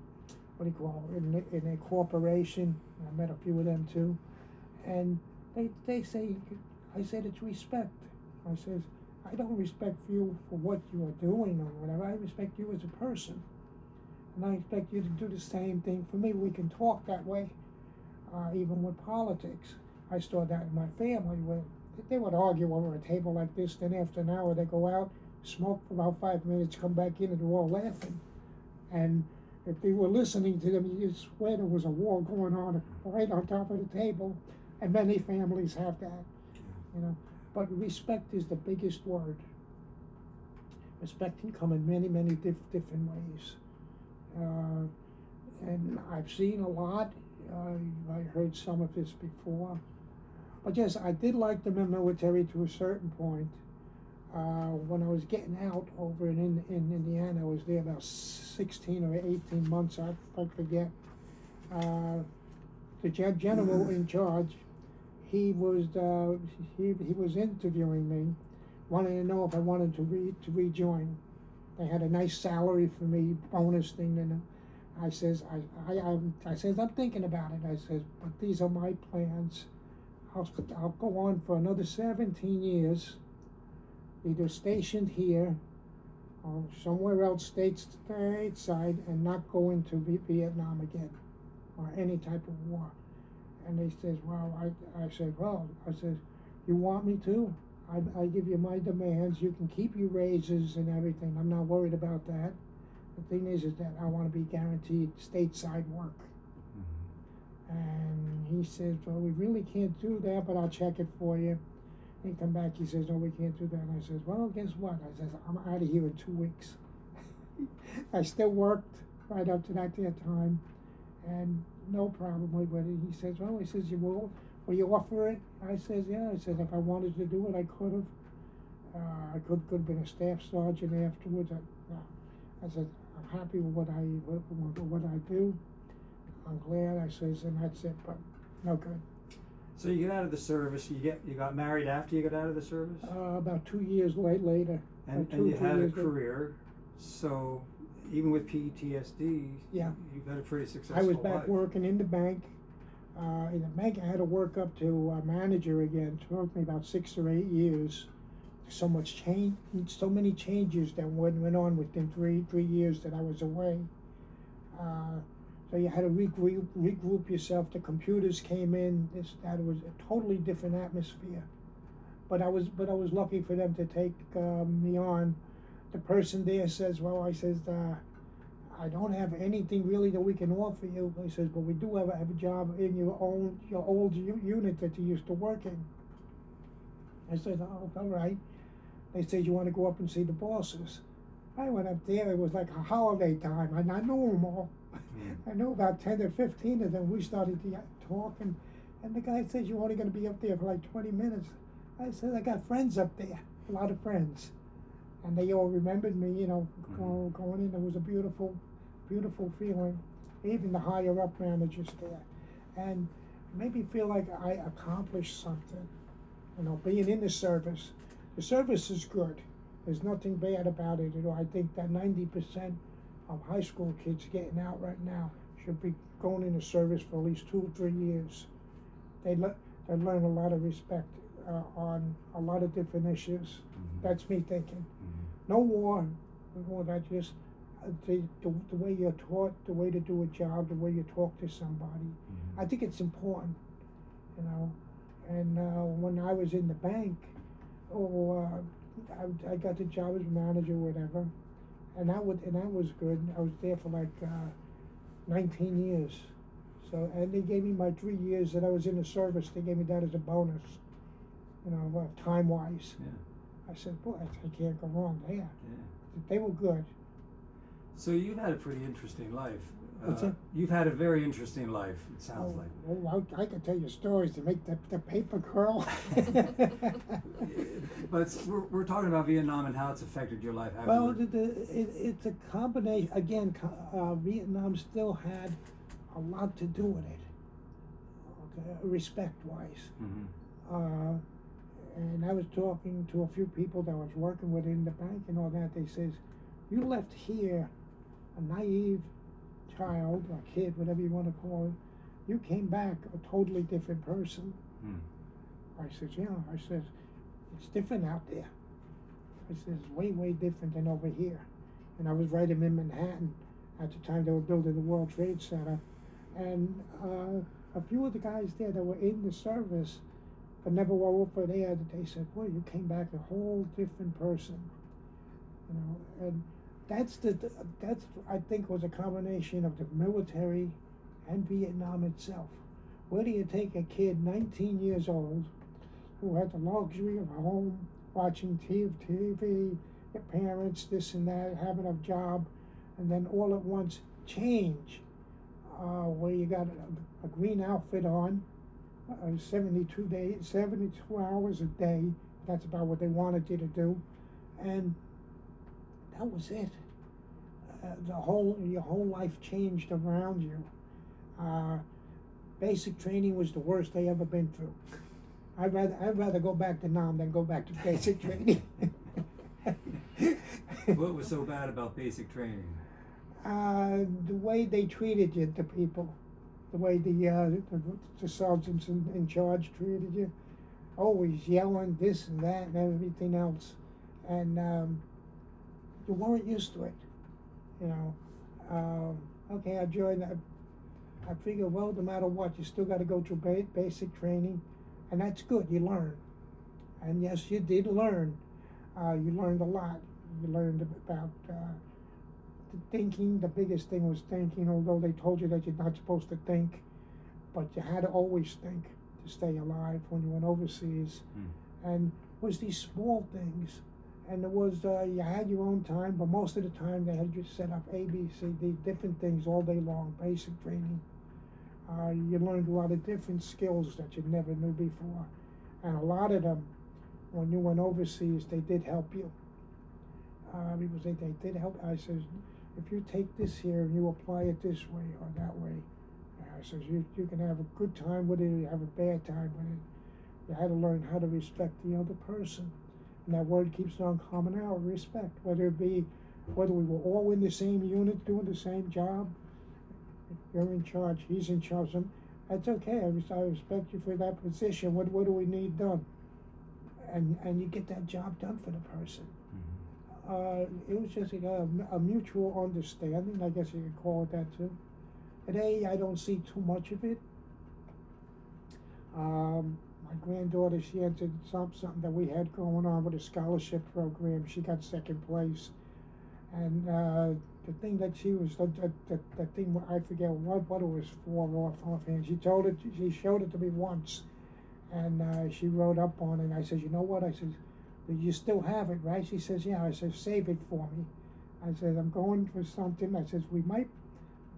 corporation. I met a few of them too, and they say, I said it's respect. I says, I don't respect you for what you are doing or whatever. I respect you as a person, and I expect you to do the same thing for me. We can talk that way, even with politics. I saw that in my family where they would argue over a table like this. Then after an hour, they go out, smoke for about 5 minutes, come back in, and they're all laughing. And if they were listening to them, you'd swear there was a war going on right on top of the table, and many families have that, you know. But respect is the biggest word. Respect can come in many, many different ways. And I've seen a lot. I heard some of this before. But yes, I did like the military to a certain point. When I was getting out over in Indiana, I was there about 16 or 18 months, I forget. The general in charge, he was interviewing me, wanting to know if I wanted to rejoin. They had a nice salary for me, bonus thing, and I says, I says, I'm thinking about it. I says, but these are my plans. I'll go on for another 17 years, either stationed here or somewhere else stateside, and not go into Vietnam again or any type of war. And they says, well, I said, you want me to? I give you my demands. You can keep your raises and everything. I'm not worried about that. The thing is that I want to be guaranteed stateside work. And he says, well, we really can't do that, but I'll check it for you. He come back, he says, no, we can't do that. And I says, well, guess what? I says, I'm out of here in 2 weeks. I still worked right up to that time, and no problem with it. He says, well, he says, will you offer it? I says, yeah. I said, if I wanted to do it, I could have. I could have been a staff sergeant afterwards. I said, I'm happy with what I do. I'm glad. I says, and that's it, but no good. So you get out of the service. You got married after you got out of the service. About 2 years later. And you had a career. So even with PTSD, yeah, you've had a pretty successful I was back life. working in the bank. In the bank, I had to work up to manager again. It took me about 6 or 8 years. So much change, so many changes that went on within three years that I was away. So you had to regroup yourself. The computers came in. That was a totally different atmosphere. But I was lucky for them to take me on. The person there says, well, I says, I don't have anything really that we can offer you. He says, but we do have a job in your old unit that you used to work in. I said, oh, all right. They said, you want to go up and see the bosses? I went up there. It was like a holiday time. I knew them all. I knew about 10 or 15 of them. We started to talk, and the guy says, you're only going to be up there for like 20 minutes. I said, I got friends up there, a lot of friends. And they all remembered me, you know, going in. It was a beautiful, beautiful feeling. Even the higher up managers there. And it made me feel like I accomplished something. You know, being in the service. The service is good. There's nothing bad about it at all. I think that 90% of high school kids getting out right now should be going into service for at least 2 or 3 years. They learn a lot of respect on a lot of different issues. That's me thinking. No war. That just the way you're taught, the way to do a job, the way you talk to somebody. I think it's important, you know. And when I was in the bank, I got the job as manager, whatever, and that was good. I was there for like 19 years. So, and they gave me my 3 years that I was in the service. They gave me that as a bonus, you know, time wise. Yeah. I said, boy, I can't go wrong there. Yeah. They were good. So you've had a pretty interesting life. What's that? You've had a very interesting life, it sounds like. Oh, I can tell you stories to make the paper curl. But we're talking about Vietnam and how it's affected your life. Well, it's a combination. Again, Vietnam still had a lot to do with it, okay, respect-wise. And I was talking to a few people that I was working with in the bank and all that. They says, you left here a naive child, or kid, whatever you want to call it. You came back a totally different person. I says, yeah. I says, it's different out there. I says, way, way different than over here. And I was right in Manhattan at the time they were building the World Trade Center. And a few of the guys there that were in the service but never were over there, they said, boy, you came back a whole different person. You know, and that's I think was a combination of the military and Vietnam itself. Where do you take a kid 19 years old who had the luxury of a home, watching TV, your parents, this and that, having a job, and then all at once change, where you got a green outfit on, 72 hours a day. That's about what they wanted you to do, and that was it. Your whole life changed around you. Basic training was the worst I ever been through. I'd rather go back to Nam than go back to basic training. What was so bad about basic training? The way they treated you, the people, the way the sergeants in charge treated you, always yelling this and that and everything else, and you weren't used to it, you know. Okay, I joined. I figured, well, no matter what, you still got to go through basic training, and that's good. You learn, and yes, you did learn. You learned a lot. You learned about the thinking. The biggest thing was thinking, although they told you that you're not supposed to think, but you had to always think to stay alive when you went overseas. And it was these small things, and it was you had your own time, but most of the time they had you set up A, B, C, D, different things all day long, basic training. You learned a lot of different skills that you never knew before, and a lot of them, when you went overseas, they did help you. Because they did help. I says, if you take this here and you apply it this way or that way, I says you can have a good time with it, you have a bad time with it. You had to learn how to respect the other person, and that word keeps on coming out, respect. Whether we were all in the same unit doing the same job, you're in charge, he's in charge. That's okay. I respect you for that position. What do we need done? And you get that job done for the person. It was just a mutual understanding, I guess you could call it that too. Today, I don't see too much of it. My granddaughter, she entered something that we had going on with a scholarship program. She got second place. And the thing that she was, the thing, I forget what it was for offhand. She showed it to me once. And she wrote up on it. And I said, you know what? I said, you still have it, right? She says, yeah. I said, save it for me. I said, I'm going for something. I said, we might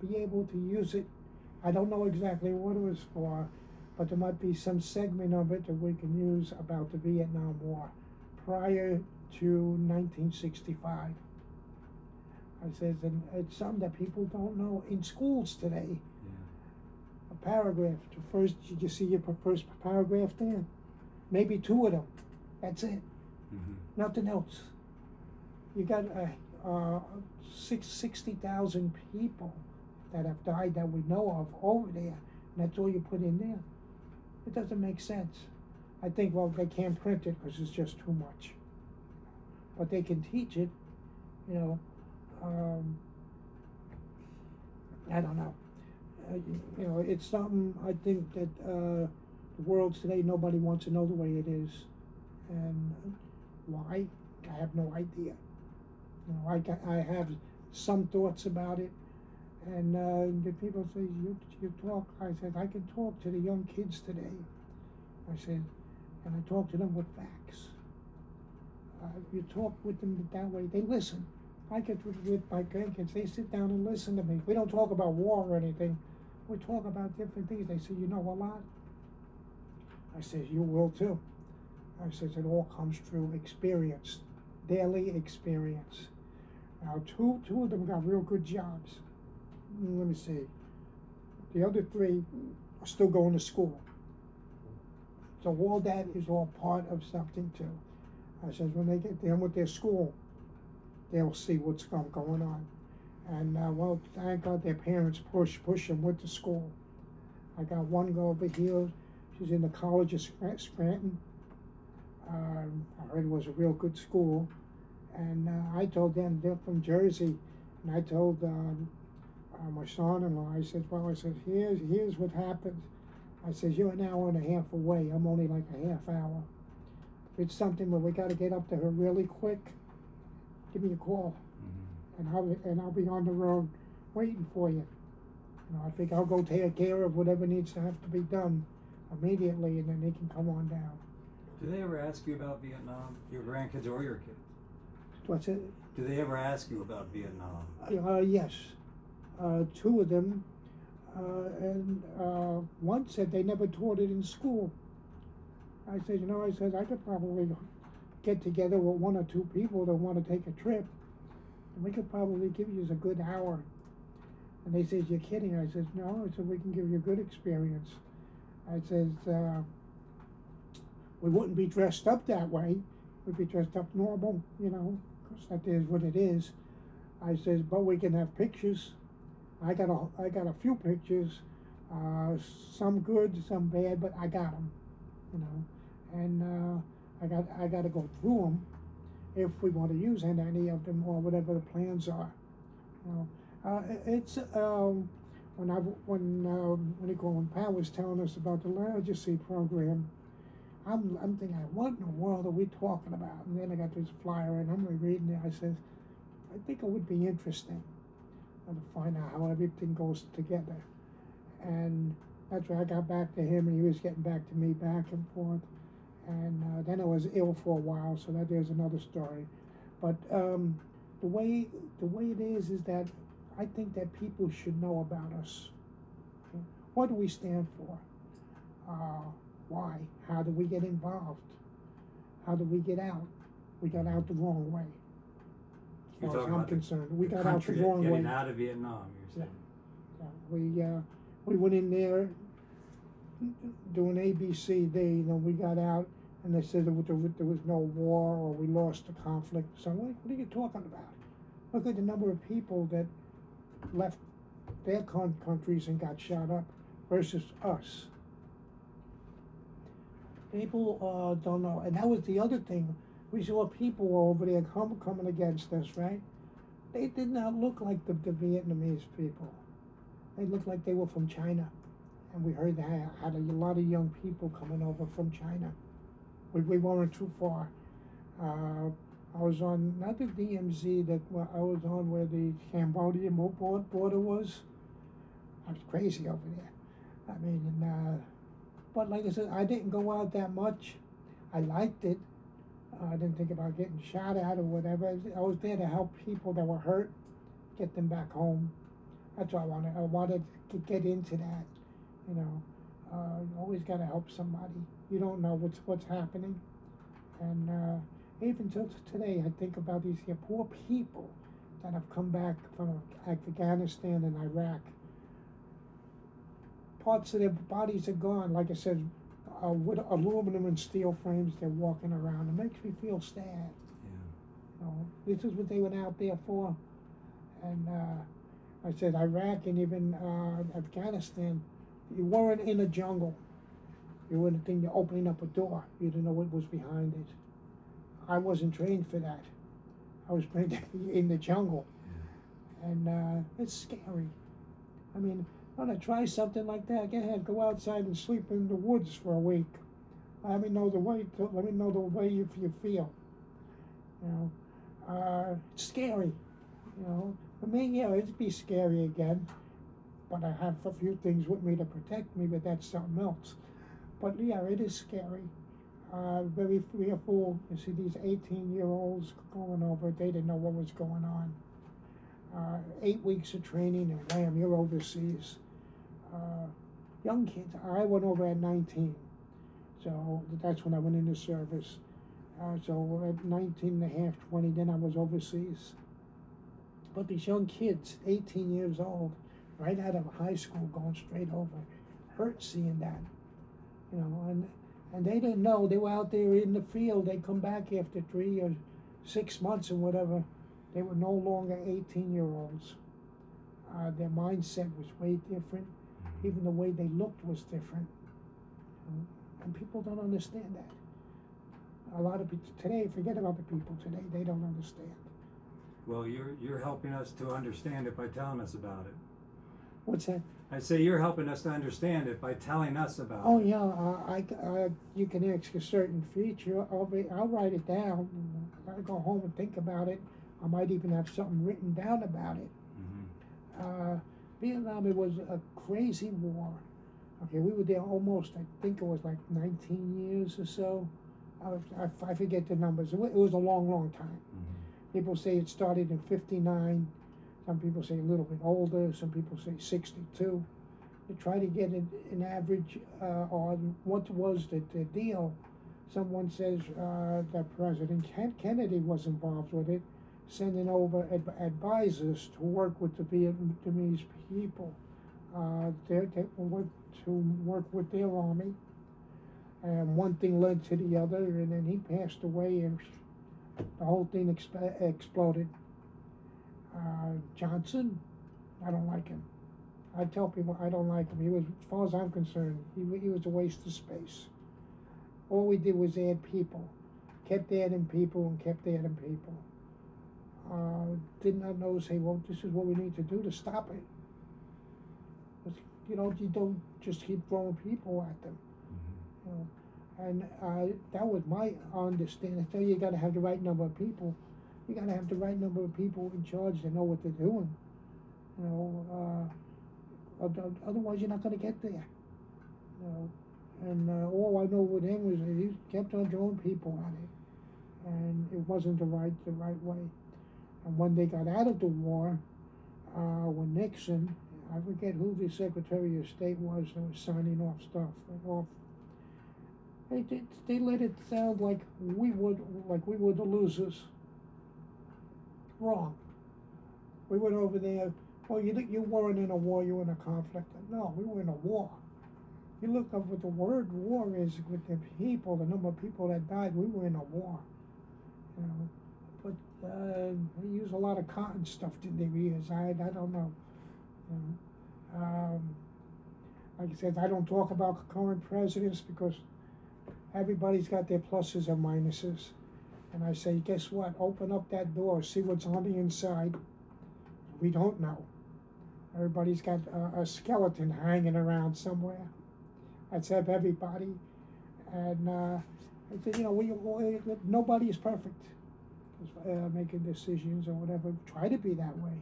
be able to use it. I don't know exactly what it was for, but there might be some segment of it that we can use about the Vietnam War prior to 1965. I said, and it's something that people don't know in schools today. Yeah. A paragraph, did you see your first paragraph there? Maybe two of them. That's it. Nothing else. You got 60,000 people that have died that we know of over there, and that's all you put in there. It doesn't make sense. I think, well, they can't print it because it's just too much. But they can teach it, you know. I don't know. You know, it's something I think that the world today, nobody wants to know the way it is. And why? I have no idea. You know, I have some thoughts about it, and the people say, you talk. I said, I can talk to the young kids today. I said, and I talk to them with facts. You talk with them that way, they listen. I get with my grandkids, they sit down and listen to me. We don't talk about war or anything. We talk about different things. They say, you know a lot. I said, you will too. I said, it all comes through experience, daily experience. Now, two of them got real good jobs. Let me see. The other three are still going to school. So all that is all part of something too. I said, when they get done with their school, they'll see what's going on. And well, thank God their parents push them with the school. I got one girl over here. She's in the College of Scranton. I heard it was a real good school. And I told them they're from Jersey. And I told my son-in-law, I said, here's what happens. I said, you're an hour and a half away. I'm only like a half hour. If it's something where we got to get up to her really quick, give me a call. and I'll be on the road waiting for you. You know, I think I'll go take care of whatever needs to have to be done immediately, and then they can come on down. Do they ever ask you about Vietnam, your grandkids or your kids? What's it? Do they ever ask you about Vietnam? Yes, two of them, and one said they never taught it in school. I said, you know, I could probably get together with one or two people that want to take a trip, and we could probably give you a good hour. And they said, you're kidding. I said, no. I said, we can give you a good experience. I said, we wouldn't be dressed up that way. We'd be dressed up normal, you know, because that is what it is. I said, but we can have pictures. I got a few pictures, some good, some bad, but I got them, you know, and I got to go through them if we want to use any of them or whatever the plans are. You know, it's when Pat was telling us about the Legacy program, I'm thinking, what in the world are we talking about? And then I got this flyer and I'm reading it. I said, I think it would be interesting to find out how everything goes together. And that's why I got back to him, and he was getting back to me back and forth. And then I was ill for a while, so that there's another story. But the way it is that I think that people should know about us. Okay? What do we stand for? Why? How do we get involved? How do we get out? We got out the wrong way. As far as I'm concerned, we got out the wrong way. Getting out of Vietnam, you're saying. Yeah. We went in there doing ABCD, and then we got out, and they said there was no war or we lost the conflict. So what are you talking about? Look at the number of people that left their countries and got shot up versus us. People don't know, and that was the other thing. We saw people over there coming against us, right? They did not look like the Vietnamese people. They looked like they were from China. And we heard they had a lot of young people coming over from China. We weren't too far. I was on, not the DMZ, I was on where the Cambodian border was. I was crazy over there. I mean, but like I said, I didn't go out that much. I liked it. I didn't think about getting shot at or whatever. I was there to help people that were hurt, get them back home. That's what I wanted. I wanted to get into that. You know, you always got to help somebody. You don't know what's happening. And even till today, I think about these poor people that have come back from Afghanistan and Iraq. Parts of their bodies are gone. Like I said, with aluminum and steel frames, they're walking around. It makes me feel sad. Yeah. You know, this is what they went out there for. And I said Iraq and even Afghanistan, you weren't in a jungle. You were opening up a door. You didn't know what was behind it. I wasn't trained for that. I was trained in the jungle. Yeah. And it's scary. I mean, want to try something like that? Go ahead, go outside and sleep in the woods for a week. Let me know the way you feel. You know, it's scary. You know, for me, yeah, it'd be scary again. But I have a few things with me to protect me, but that's something else. But yeah, it is scary. Very fearful. You see these 18-year-olds going over, they didn't know what was going on. 8 weeks of training, and bam, you're overseas. Young kids, I went over at 19. So that's when I went into service. So at 19 and a half, 20, then I was overseas. But these young kids, 18 years old, right out of high school, going straight over, hurt seeing that. You know, and they didn't know. They were out there in the field. They come back after 3 or 6 months and whatever. They were no longer 18-year-olds. Their mindset was way different. Even the way they looked was different. And people don't understand that. A lot of people today, forget about the people today, they don't understand. Well, you're helping us to understand it by telling us about it. What's that? I say you're helping us to understand it by telling us about it. Oh yeah, you can ask a certain feature. I'll write it down. I go home and think about it. I might even have something written down about it. Vietnam, it was a crazy war. Okay, we were there almost, I think it was like 19 years or so. I forget the numbers. It was a long, long time. People say it started in 59. Some people say a little bit older. Some people say 62. To try to get an average on what was the deal. Someone says that President Kennedy was involved with it, sending over advisors to work with the Vietnamese people. They went to work with their army, and one thing led to the other, and then he passed away, and the whole thing exploded. Johnson, I don't like him. I tell people I don't like him. He was, as far as I'm concerned, he was a waste of space. All we did was add people, kept adding people and kept adding people. Did not know, say, well, this is what we need to do to stop it. You don't just keep throwing people at them. And that was my understanding. So you got to have the right number of people. You got to have the right number of people in charge to know what they're doing. Otherwise you're not going to get there. And all I know with him was that he kept on throwing people at it, and it wasn't the right way. And when they got out of the war, when Nixon, I forget who the Secretary of State was that was signing off stuff. They let it sound like we were the losers. Wrong. We went over there. Well, you weren't in a war. You were in a conflict. No, we were in a war. You look up what the word war is with the people, the number of people that died. We were in a war. But they use a lot of cotton stuffed in their ears. I don't know. Like I said, I don't talk about current presidents because everybody's got their pluses and minuses. And I say, guess what? Open up that door, see what's on the inside. We don't know. Everybody's got a skeleton hanging around somewhere. That's everybody. And I said, nobody is perfect. Making decisions or whatever. Try to be that way.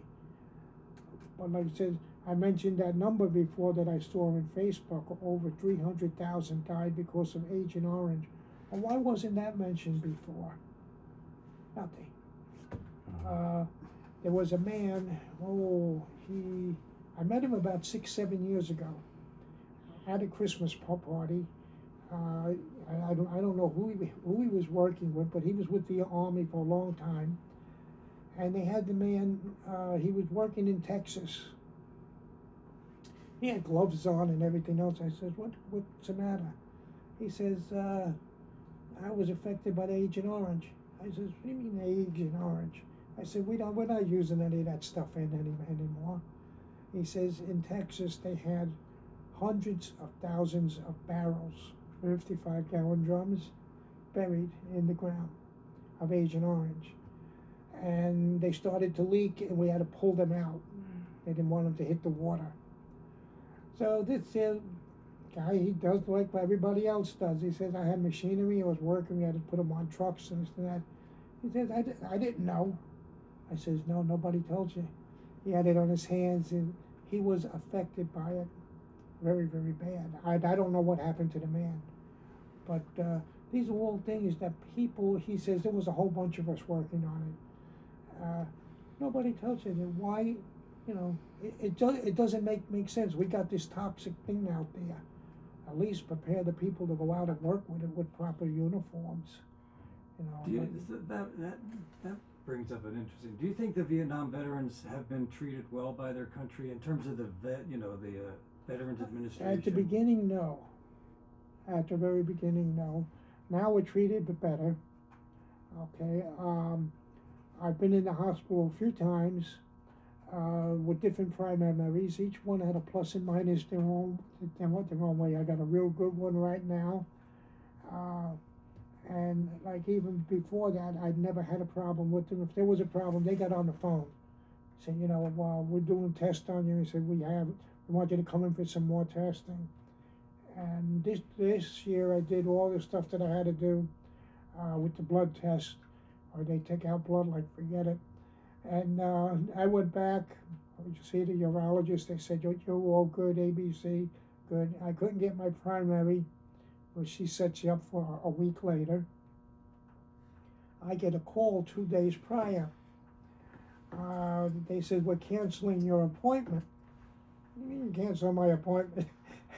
But like I said, I mentioned that number before that I saw on Facebook. Over 300,000 died because of Agent Orange. And why wasn't that mentioned before? Nothing. There was a man, I met him about 6-7 years ago at a Christmas party. I don't know who he was working with, but he was with the Army for a long time. And they had the man, he was working in Texas. He had gloves on and everything else. I said, what's the matter? He says, I was affected by the Agent Orange. I says, what do you mean Agent Orange? I said, we're not using any of that stuff anymore. He says, in Texas, they had hundreds of thousands of barrels, 55-gallon drums, buried in the ground of Agent Orange. And they started to leak, and we had to pull them out. They didn't want them to hit the water. So this guy, he does like everybody else does. He says, I had machinery, I was working, we had to put them on trucks and this and that. He says, I didn't know. I says, no, nobody told you. He had it on his hands, and he was affected by it very, very bad. I don't know what happened to the man. But these are all things that people, he says, there was a whole bunch of us working on it. Nobody tells you that why, it doesn't make sense. We got this toxic thing out there. At least prepare the people to go out and work with it with proper uniforms. That brings up an interesting. Do you think the Vietnam veterans have been treated well by their country in terms of the Veterans Administration? At the beginning, no. At the very beginning, no. Now we're treated better. Okay. I've been in the hospital a few times with different primaries. Each one had a plus and minus their own way. I got a real good one right now. And like even before that, I'd never had a problem with them. If there was a problem, they got on the phone. Said, we're doing tests on you. He said, we want you to come in for some more testing. And this year I did all the stuff that I had to do with the blood test. Or they take out blood like forget it. And I went back, I see the urologist, they said, you're all good, ABC, good. I couldn't get my primary, but she set you up for a week later. I get a call 2 days prior. They said, we're canceling your appointment. What do you mean cancel my appointment?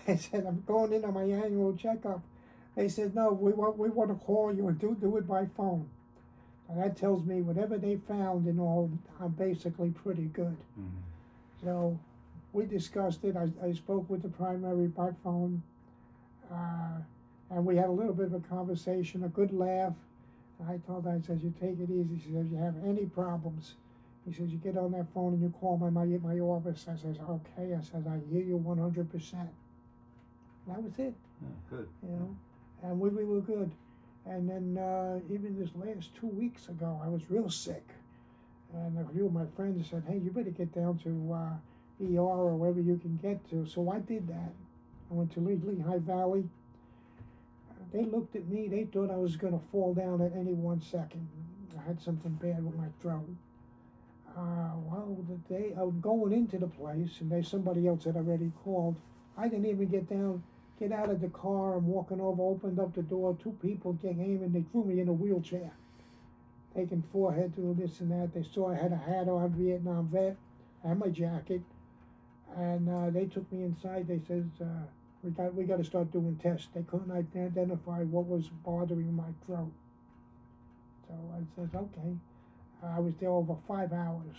I said, I'm going in on my annual checkup. They said, no, we want to call you and do it by phone. And that tells me whatever they found and all, I'm basically pretty good. Mm-hmm. So we discussed it. I spoke with the primary by phone, and we had a little bit of a conversation, a good laugh. I told her, I said, you take it easy. She said, if you have any problems, he says, you get on that phone and you call my office. I says, okay. I said, I hear you 100%. That was it. Yeah, good. You know, and we were good. And then even this last 2 weeks ago, I was real sick. And a few of my friends said, hey, you better get down to ER or wherever you can get to. So I did that. I went to Lehigh Valley. They looked at me. They thought I was going to fall down at any 1 second. I had something bad with my throat. Well, the day I was going into the place, and somebody else had already called. I didn't even get out of the car. I'm walking over, opened up the door. 2 people came and they threw me in a wheelchair, taking forehead to this and that. They saw I had a hat on, Vietnam vet, and my jacket, and they took me inside. They says, we got to start doing tests. They couldn't identify what was bothering my throat. So I says, okay. I was there over 5 hours.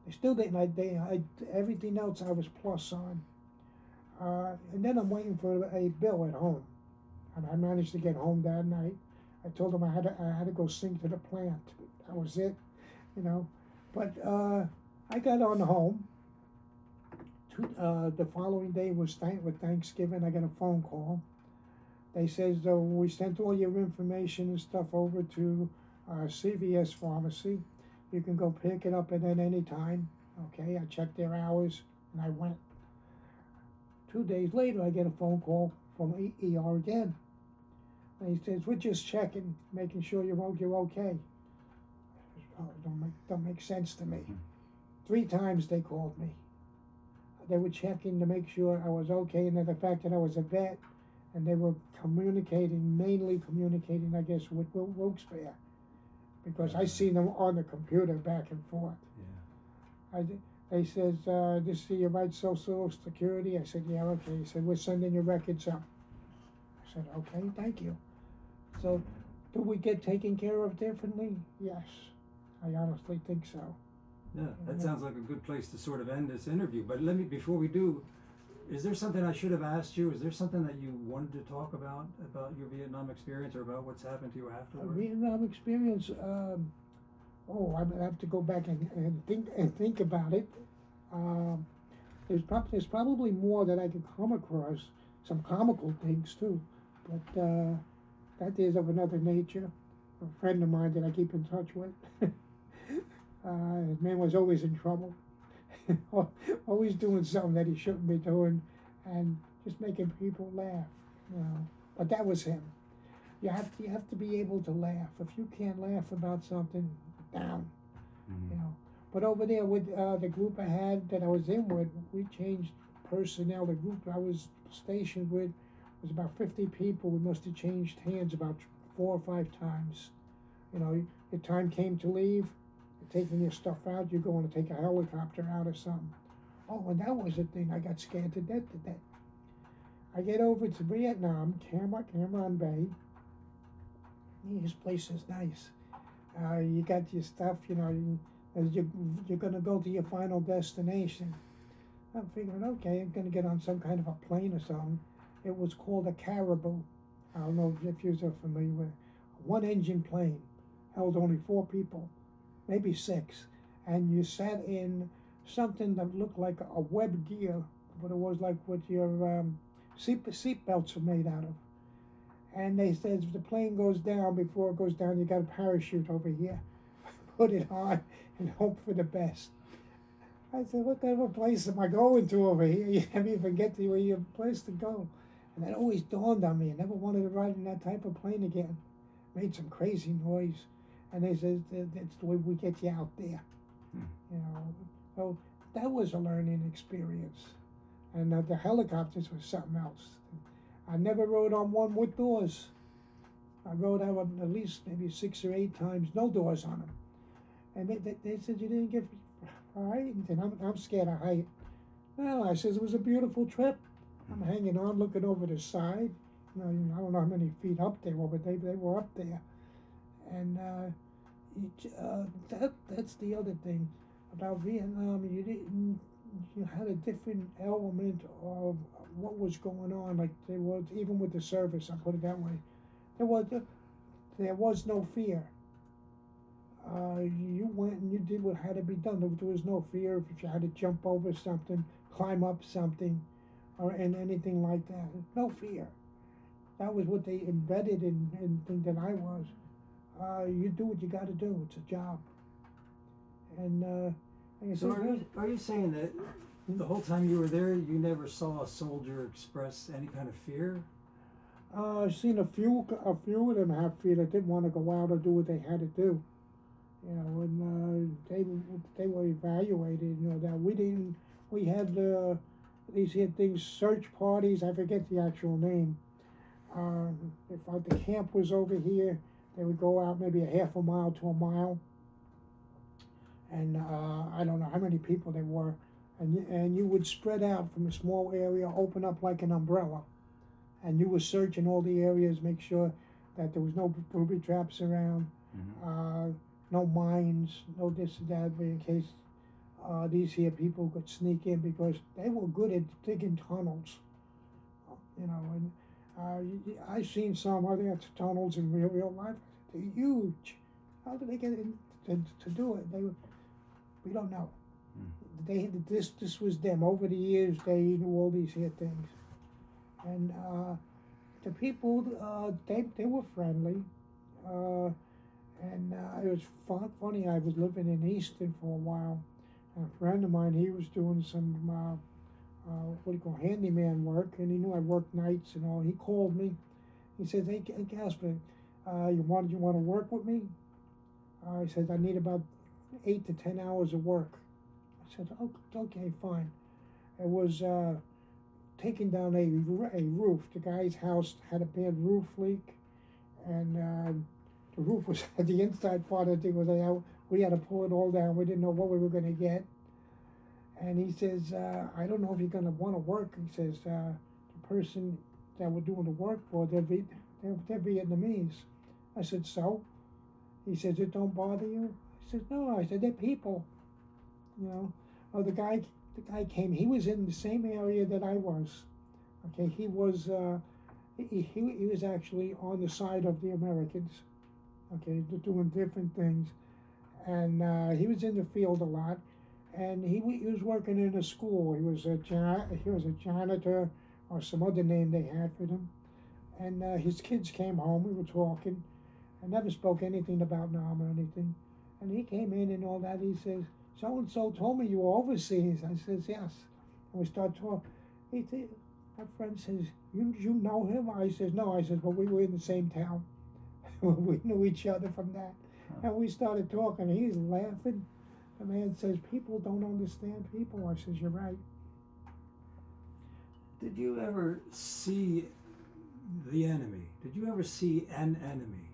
They still didn't. Everything else I was plus on. And then I'm waiting for a bill at home. And I managed to get home that night. I told them I had to go sing to the plant. That was it, you know. But I got on home. The following day was with Thanksgiving. I got a phone call. They says, we sent all your information and stuff over to CVS Pharmacy. You can go pick it up at any time. Okay, I checked their hours and I went. 2 days later, I get a phone call from ER again. And he says, we're just checking, making sure you're okay. Don't make sense to me. 3 times they called me. They were checking to make sure I was okay, and the fact that I was a vet, and they were mainly communicating, I guess, with Wilkes-Barre, because I seen them on the computer back and forth. Yeah. They says, this is your right Social Security? I said, yeah, okay. He said, we're sending your records up. I said, okay, thank you. So, do we get taken care of differently? Yes, I honestly think so. Yeah, that sounds like a good place to sort of end this interview. But before we do, is there something I should have asked you? Is there something that you wanted to talk about your Vietnam experience or about what's happened to you afterwards? Vietnam experience, I would have to go back and think about it. There's probably more that I could come across, some comical things too, but that is of another nature. A friend of mine that I keep in touch with, his man was always in trouble, always doing something that he shouldn't be doing, and just making people laugh. You know, but that was him. You have to be able to laugh. If you can't laugh about something, down. Mm-hmm. You know. But over there with the group I had that I was in with, we changed personnel. The group I was stationed with was about 50 people. We must have changed hands about 4 or 5 times. You know, your time came to leave, you're taking your stuff out, you're going to take a helicopter out or something. Oh, and that was the thing. I got scared to death today. I get over to Vietnam, Cam Bay. This place is nice. You got your stuff, you know, you're going to go to your final destination. I'm figuring, okay, I'm going to get on some kind of a plane or something. It was called a Caribou. I don't know if you're familiar with it. 1-engine plane, held only 4 people, maybe 6. And you sat in something that looked like a web gear, but it was like what your seat belts are made out of. And they said, if the plane goes down, before it goes down, you got a parachute over here. Put it on and hope for the best. I said, what kind of a place am I going to over here? You never even get to where your place to go. And that always dawned on me. I never wanted to ride in that type of plane again. Made some crazy noise. And they said, that's the way we get you out there. You know, so that was a learning experience. And the helicopters was something else. I never rode on one with doors. I rode out at least maybe 6 or 8 times, no doors on them. And they said, you didn't get frightened? And I'm scared of height. Well, I says, it was a beautiful trip. I'm hanging on, looking over the side. You know, I don't know how many feet up they were, but they were up there. And that's the other thing about Vietnam. You had a different element of what was going on. Like there was, even with the service, I'll put it that way, there was no fear. You went and you did what had to be done. There was no fear if you had to jump over something, climb up something, and anything like that. No fear. That was what they embedded in thing that I was. You do what you got to do. It's a job. And so are you saying that the whole time you were there, you never saw a soldier express any kind of fear? I've seen a few of them have fear that didn't want to go out or do what they had to do. You know, and they were evaluated. You know that we didn't. We had these here things, search parties. I forget the actual name. If the camp was over here, they would go out maybe a half a mile to a mile, and I don't know how many people there were, and you would spread out from a small area, open up like an umbrella, and you were searching all the areas, make sure that there was no booby traps around, no mines, no this and that, in case these here people could sneak in, because they were good at digging tunnels, you know, and I've seen some other tunnels in real life. They're huge. How did they get in to do it? We don't know. This was them. Over the years, they knew all these here things, and the people they were friendly, and it was funny. I was living in Easton for a while, and a friend of mine, he was doing some what do you call handyman work, and he knew I worked nights and all. He called me. He said, "Hey Gasper, you want to work with me?" He said, "I need about 8 to 10 hours of work." I said, "Oh, okay, fine." It was taking down a roof. The guy's house had a bad roof leak, and the roof was the inside part of the thing was out. We had to pull it all down. We didn't know what we were going to get. And he says, "I don't know if you're going to want to work." He says, "The person that we're doing the work for, they're Vietnamese." I said, "So?" He says, "It don't bother you?" I said, "No." I said, "They're people." You know. Oh, the guy came. He was in the same area that I was. Okay, he was he was actually on the side of the Americans. Okay, they're doing different things, and he was in the field a lot. And he was working in a school. He was a janitor, or some other name they had for him. And his kids came home. We were talking. I never spoke anything about Nam or anything. And he came in and all that. He says, "So and so told me you were overseas." I says, "Yes." And we start talking. My friend says, "You know him?" I says, "No." I says, "But we were in the same town. We knew each other from that." And we started talking. He's laughing. The man says, "People don't understand people." I says, "You're right." Did you ever see the enemy? Did you ever see an enemy?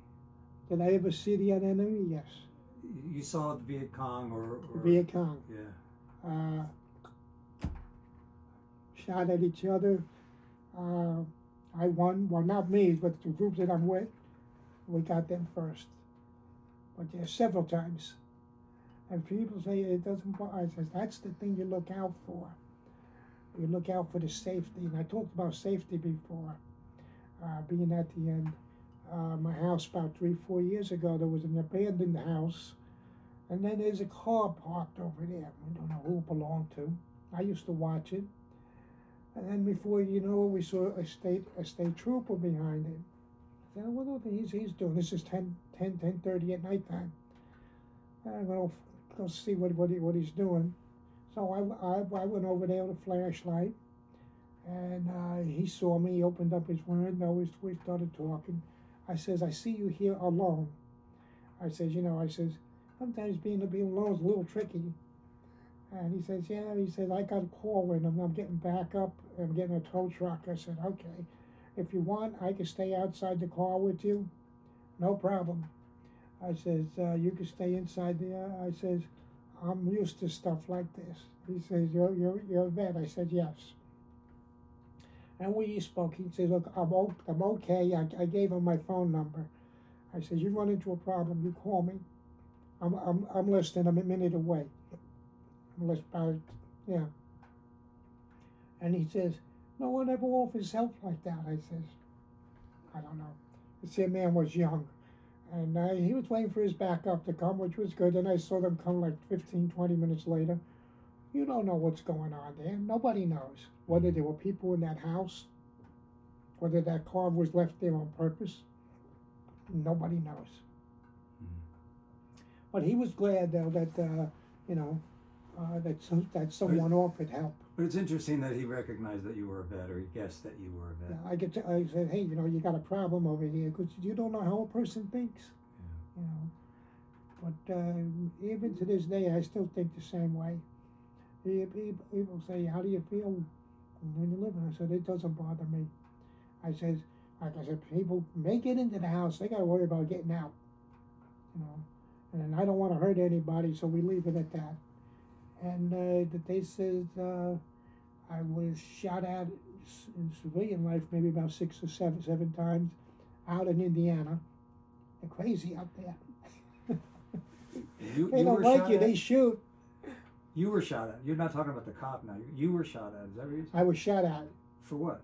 Did I ever see the enemy? Yes. You saw the Viet Cong or Viet Cong. Yeah. Shot at each other. I won. Well, not me, but the group that I'm with. We got them first. But yeah, several times. And people say it doesn't bother. I says, that's the thing you look out for. You look out for the safety. And I talked about safety before. Being at the end. My house about 3-4 years ago, there was an abandoned house. And then there's a car parked over there. We don't know who it belonged to. I used to watch it. And then before you know it, we saw a state trooper behind it. I said, what he's doing? This is 10:30 at nighttime. I'm going to go see what he's doing. So I went over there with a flashlight, and he saw me. He opened up his window. We started talking. I says, "I see you here alone." I says, sometimes being alone is a little tricky. And he says, yeah, he said, I got a call and I'm getting back up. I'm getting a tow truck. I said, okay, if you want, I can stay outside the car with you. No problem. I says, you can stay inside there. I says, I'm used to stuff like this. He says, you're a vet. I said, yes. And we spoke. He says, look, I'm okay. I gave him my phone number. I said, you run into a problem, you call me. I'm listening. I'm a minute away. Yeah. And he says, no one ever offers help like that. I says, I don't know. The man was young. And he was waiting for his backup to come, which was good. And I saw them come like 15, 20 minutes later. You don't know what's going on there. Nobody knows. Whether there were people in that house, whether that car was left there on purpose, nobody knows. But he was glad, though, that, that someone offered help. But it's interesting that he recognized that you were a vet, or he guessed that you were a vet. Yeah, I said, hey, you got a problem over here, because you don't know how a person thinks. Yeah. But even to this day, I still think the same way. People say, how do you feel when you live in? I said, it doesn't bother me. I said, people may get into the house, they got to worry about getting out. And I don't want to hurt anybody, so we leave it at that. And they said I was shot at in civilian life maybe about 6 or 7 times out in Indiana. They're crazy out there. They don't like you, they shoot. You were shot at. You're not talking about the cop now. You were shot at. Is that what you're saying? I was shot at. For what?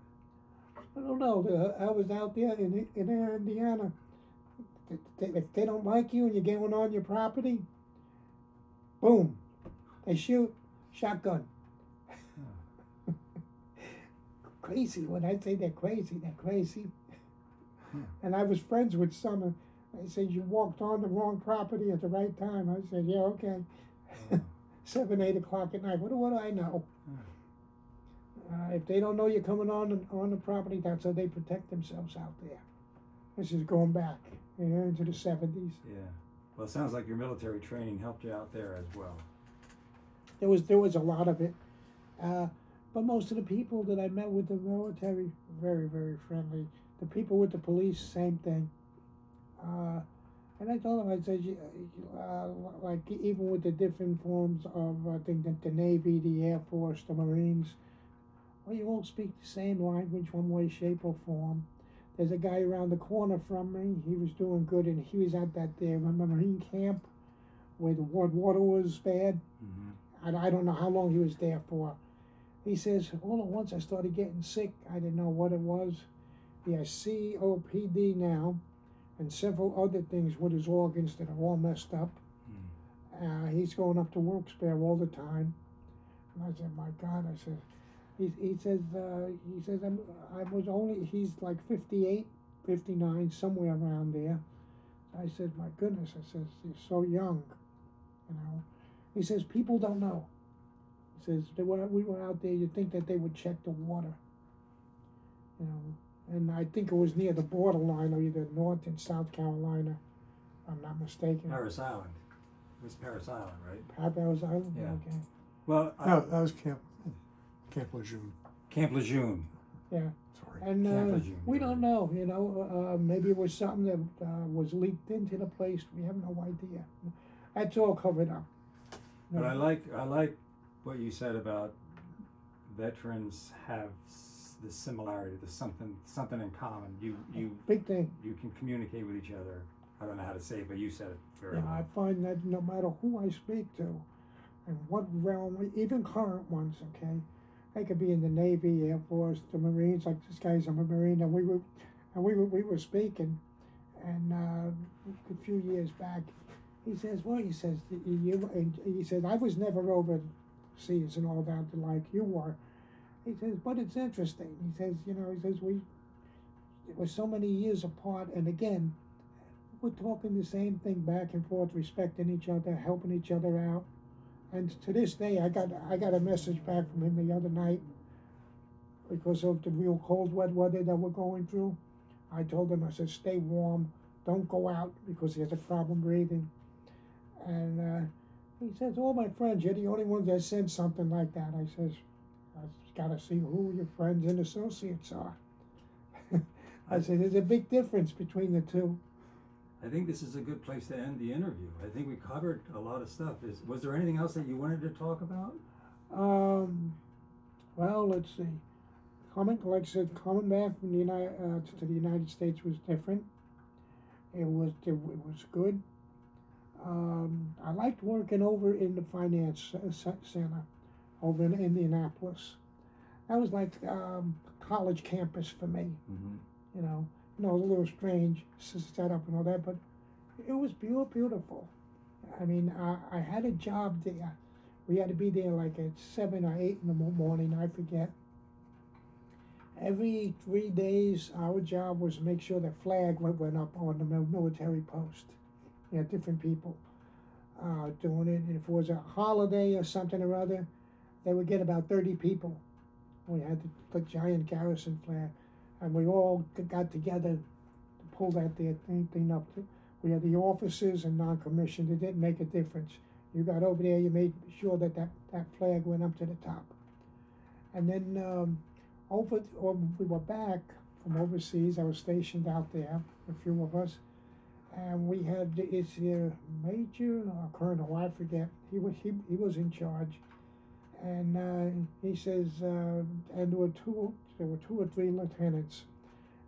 I don't know. I was out there in Indiana. If they don't like you and you're going on your property, boom, they shoot, shotgun. Oh. Crazy. When I say they're crazy, they're crazy. And I was friends with some. They said, you walked on the wrong property at the right time. I said, yeah, okay. 7, 8 o'clock at night. What do I know? If they don't know you're coming on the property, that's how they protect themselves out there. This is going back into the 70s. Yeah. Well, it sounds like your military training helped you out there as well. There was a lot of it. But most of the people that I met with the military, very, very friendly. The people with the police, same thing. And I told them, I said, like even with the different forms of, I think the Navy, the Air Force, the Marines, well, you all speak the same language, one way, shape, or form. There's a guy around the corner from me. He was doing good, and he was at that Marine camp where the water was bad. Mm-hmm. And I don't know how long he was there for. He says, all at once I started getting sick. I didn't know what it was. He has COPD now, and several other things with his organs that are all messed up. He's going up to Wilkes-Barre all the time. And I said, my God, I said, he says I was only, he's like 58, 59, somewhere around there. I said, my goodness, I said, you're so young, He says, people don't know. He says, we were out there, you'd think that they would check the water, And I think it was near the borderline, or either North and South Carolina, if I'm not mistaken. Parris Island. It was Parris Island, right? Parris Island? Yeah. Okay. Well, that was Camp Lejeune. Camp Lejeune. Yeah. Sorry. And we don't know, maybe it was something that was leaked into the place. We have no idea. That's all covered up. But I like what you said about veterans have the similarity, there's something in common. You big thing. You can communicate with each other. I don't know how to say it, but you said it very well. I find that no matter who I speak to, and what realm, even current ones, okay, they could be in the Navy, Air Force, the Marines. Like this guy's a Marine, and we were speaking, and a few years back, he says, he says, I was never overseas and all that like you were. He says, but it's interesting. He says, it was so many years apart, and again, we're talking the same thing back and forth, respecting each other, helping each other out. And to this day, I got a message back from him the other night because of the real cold, wet weather that we're going through. I told him, I said, stay warm, don't go out because he has a problem breathing. And he says, all my friends, you're the only ones that said something like that. I says, I got to see who your friends and associates are. I said, there's a big difference between the two. I think this is a good place to end the interview. I think we covered a lot of stuff. Was there anything else that you wanted to talk about? Well, let's see. Like I said, coming back from to the United States was different. It was good. I liked working over in the finance center over in Indianapolis. That was like college campus for me. Mm-hmm. You know, it was a little strange setup and all that, but it was beautiful. I mean, I had a job there. We had to be there like at 7 or 8 in the morning, I forget. Every 3 days, our job was to make sure the flag went up on the military post. You know, different people doing it. And if it was a holiday or something or other, they would get about 30 people. We had the giant garrison flag, and we all got together to pull that thing up. We had the officers and non-commissioned. It didn't make a difference. You got over there, you made sure that flag went up to the top. And then we were back from overseas. I was stationed out there, a few of us, and we had it's major or colonel, I forget. He was in charge, and he says, and there were two or three lieutenants.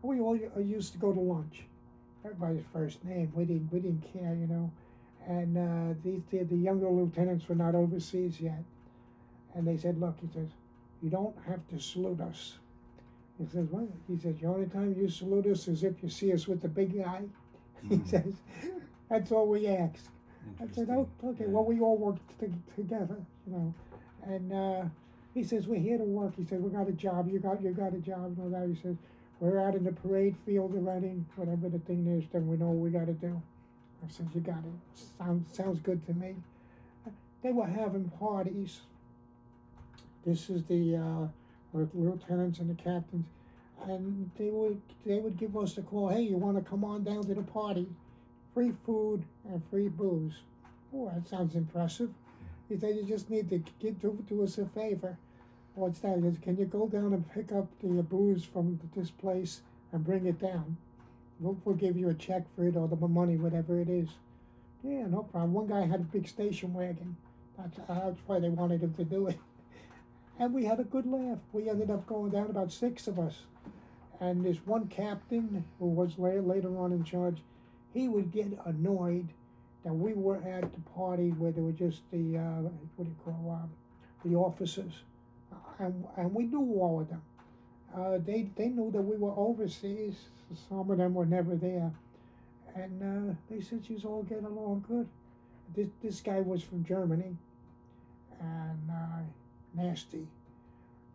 We all used to go to lunch. Everybody's first name. We didn't care, you know. And the younger lieutenants were not overseas yet, and they said, "Look," he says, "you don't have to salute us." He says, "What?" He says, "The only time you salute us is if you see us with the big guy." He says, "That's all we ask." I said, "Oh, okay." Yeah. Well, we all work together, you know. And he says, "We're here to work." He says, "We got a job. You got a job." And all that. He says, "We're out in the parade field already. Whatever the thing is, then we know what we got to do." I said, "You got it. Sounds good to me." They were having parties. This is the lieutenants and the captains, and they would give us a call. "Hey, you want to come on down to the party? Free food and free booze." Oh, that sounds impressive. He said, "You just need to do us a favor." "What's that?" He says, "Can you go down and pick up the booze from this place and bring it down? We'll give you a check for it or the money, whatever it is." "Yeah, no problem." One guy had a big station wagon. That's why they wanted him to do it. And we had a good laugh. We ended up going down, about 6 of us. And this one captain, who was later on in charge, he would get annoyed that we were at the party where there were just the officers, and we knew all of them. They knew that we were overseas. Some of them were never there, and they said, "You all get along good." This guy was from Germany, and nasty.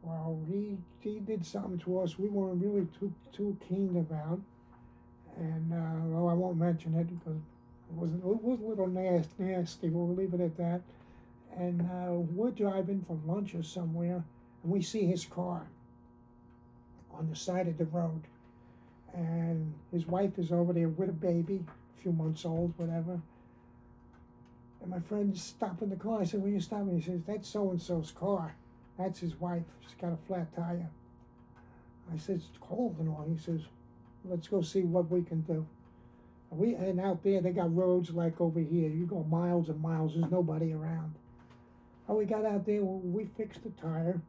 Well, he did something to us we weren't really too keen about, and well, I won't mention it because it was a little nasty. We'll leave it at that. And we're driving for lunch or somewhere, and we see his car on the side of the road, and his wife is over there with a baby, a few months old, whatever. And my friend's stopping the car. I said, "Will you stop me?" He says, "That's so-and-so's car. That's his wife. She's got a flat tire." I said, "It's cold and all." He says, "Let's go see what we can do." And out there, they got roads like over here. You go miles and miles. There's nobody around. We got out there. We fixed the tire.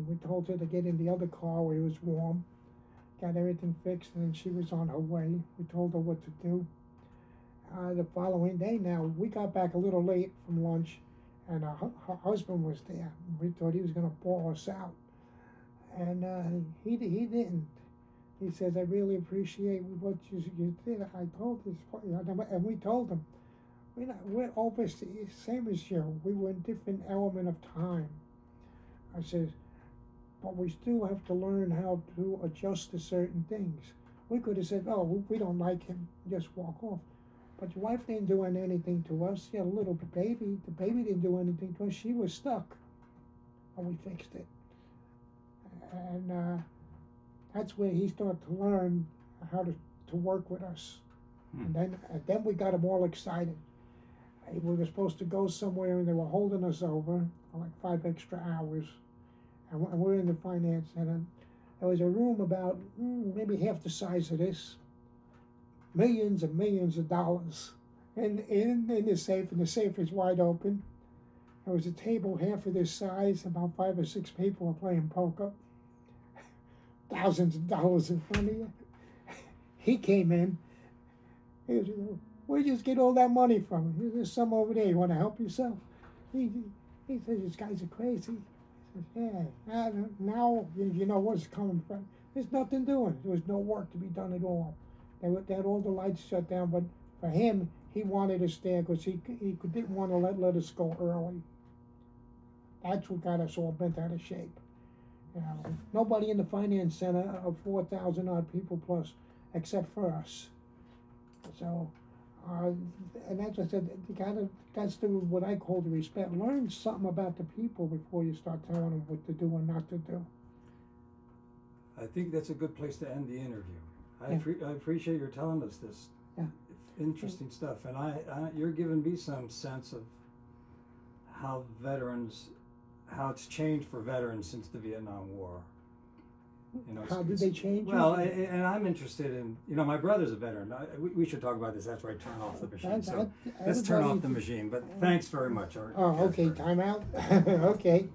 We told her to get in the other car where it was warm. Got everything fixed, and then she was on her way. We told her what to do. The following day now, we got back a little late from lunch, and her husband was there. We thought he was going to bawl us out, and he didn't. He says, "I really appreciate what you did." I told this, and we told him, we're overseas, same as you. We were in different element of time. I said, but we still have to learn how to adjust to certain things. We could have said, "Oh, we don't like him," just walk off. But your wife didn't do anything to us. She had a little baby. The baby didn't do anything to us. She was stuck. And we fixed it. And that's where he started to learn how to work with us. And then we got him all excited. We were supposed to go somewhere, and they were holding us over for like 5 extra hours. And we're in the finance center. There was a room about maybe half the size of this. Millions and millions of dollars in the safe, and the safe is wide open. There was a table half of this size, about 5 or 6 people were playing poker. Thousands of dollars in front of you. He came in. He was, where'd you just get all that money from? There's some over there. You want to help yourself? He said, these guys are crazy. He says, yeah, now you know what's coming from. There's nothing doing. There was no work to be done at all. They had all the lights shut down, but for him, he wanted us there because he didn't want to let us go early. That's what got us all bent out of shape. You know, nobody in the finance center of 4,000 odd people plus, except for us. So, and that's what I said. That's what I call the respect. Learn something about the people before you start telling them what to do and not to do. I think that's a good place to end the interview. I appreciate your telling us this interesting stuff, and you're giving me some sense of how it's changed for veterans since the Vietnam War. You know, how did they change? Well, and I'm interested in, my brother's a veteran. We should talk about this after I turn off the machine. So let's turn off the machine. But thanks very much. Oh, okay. Time out. Okay.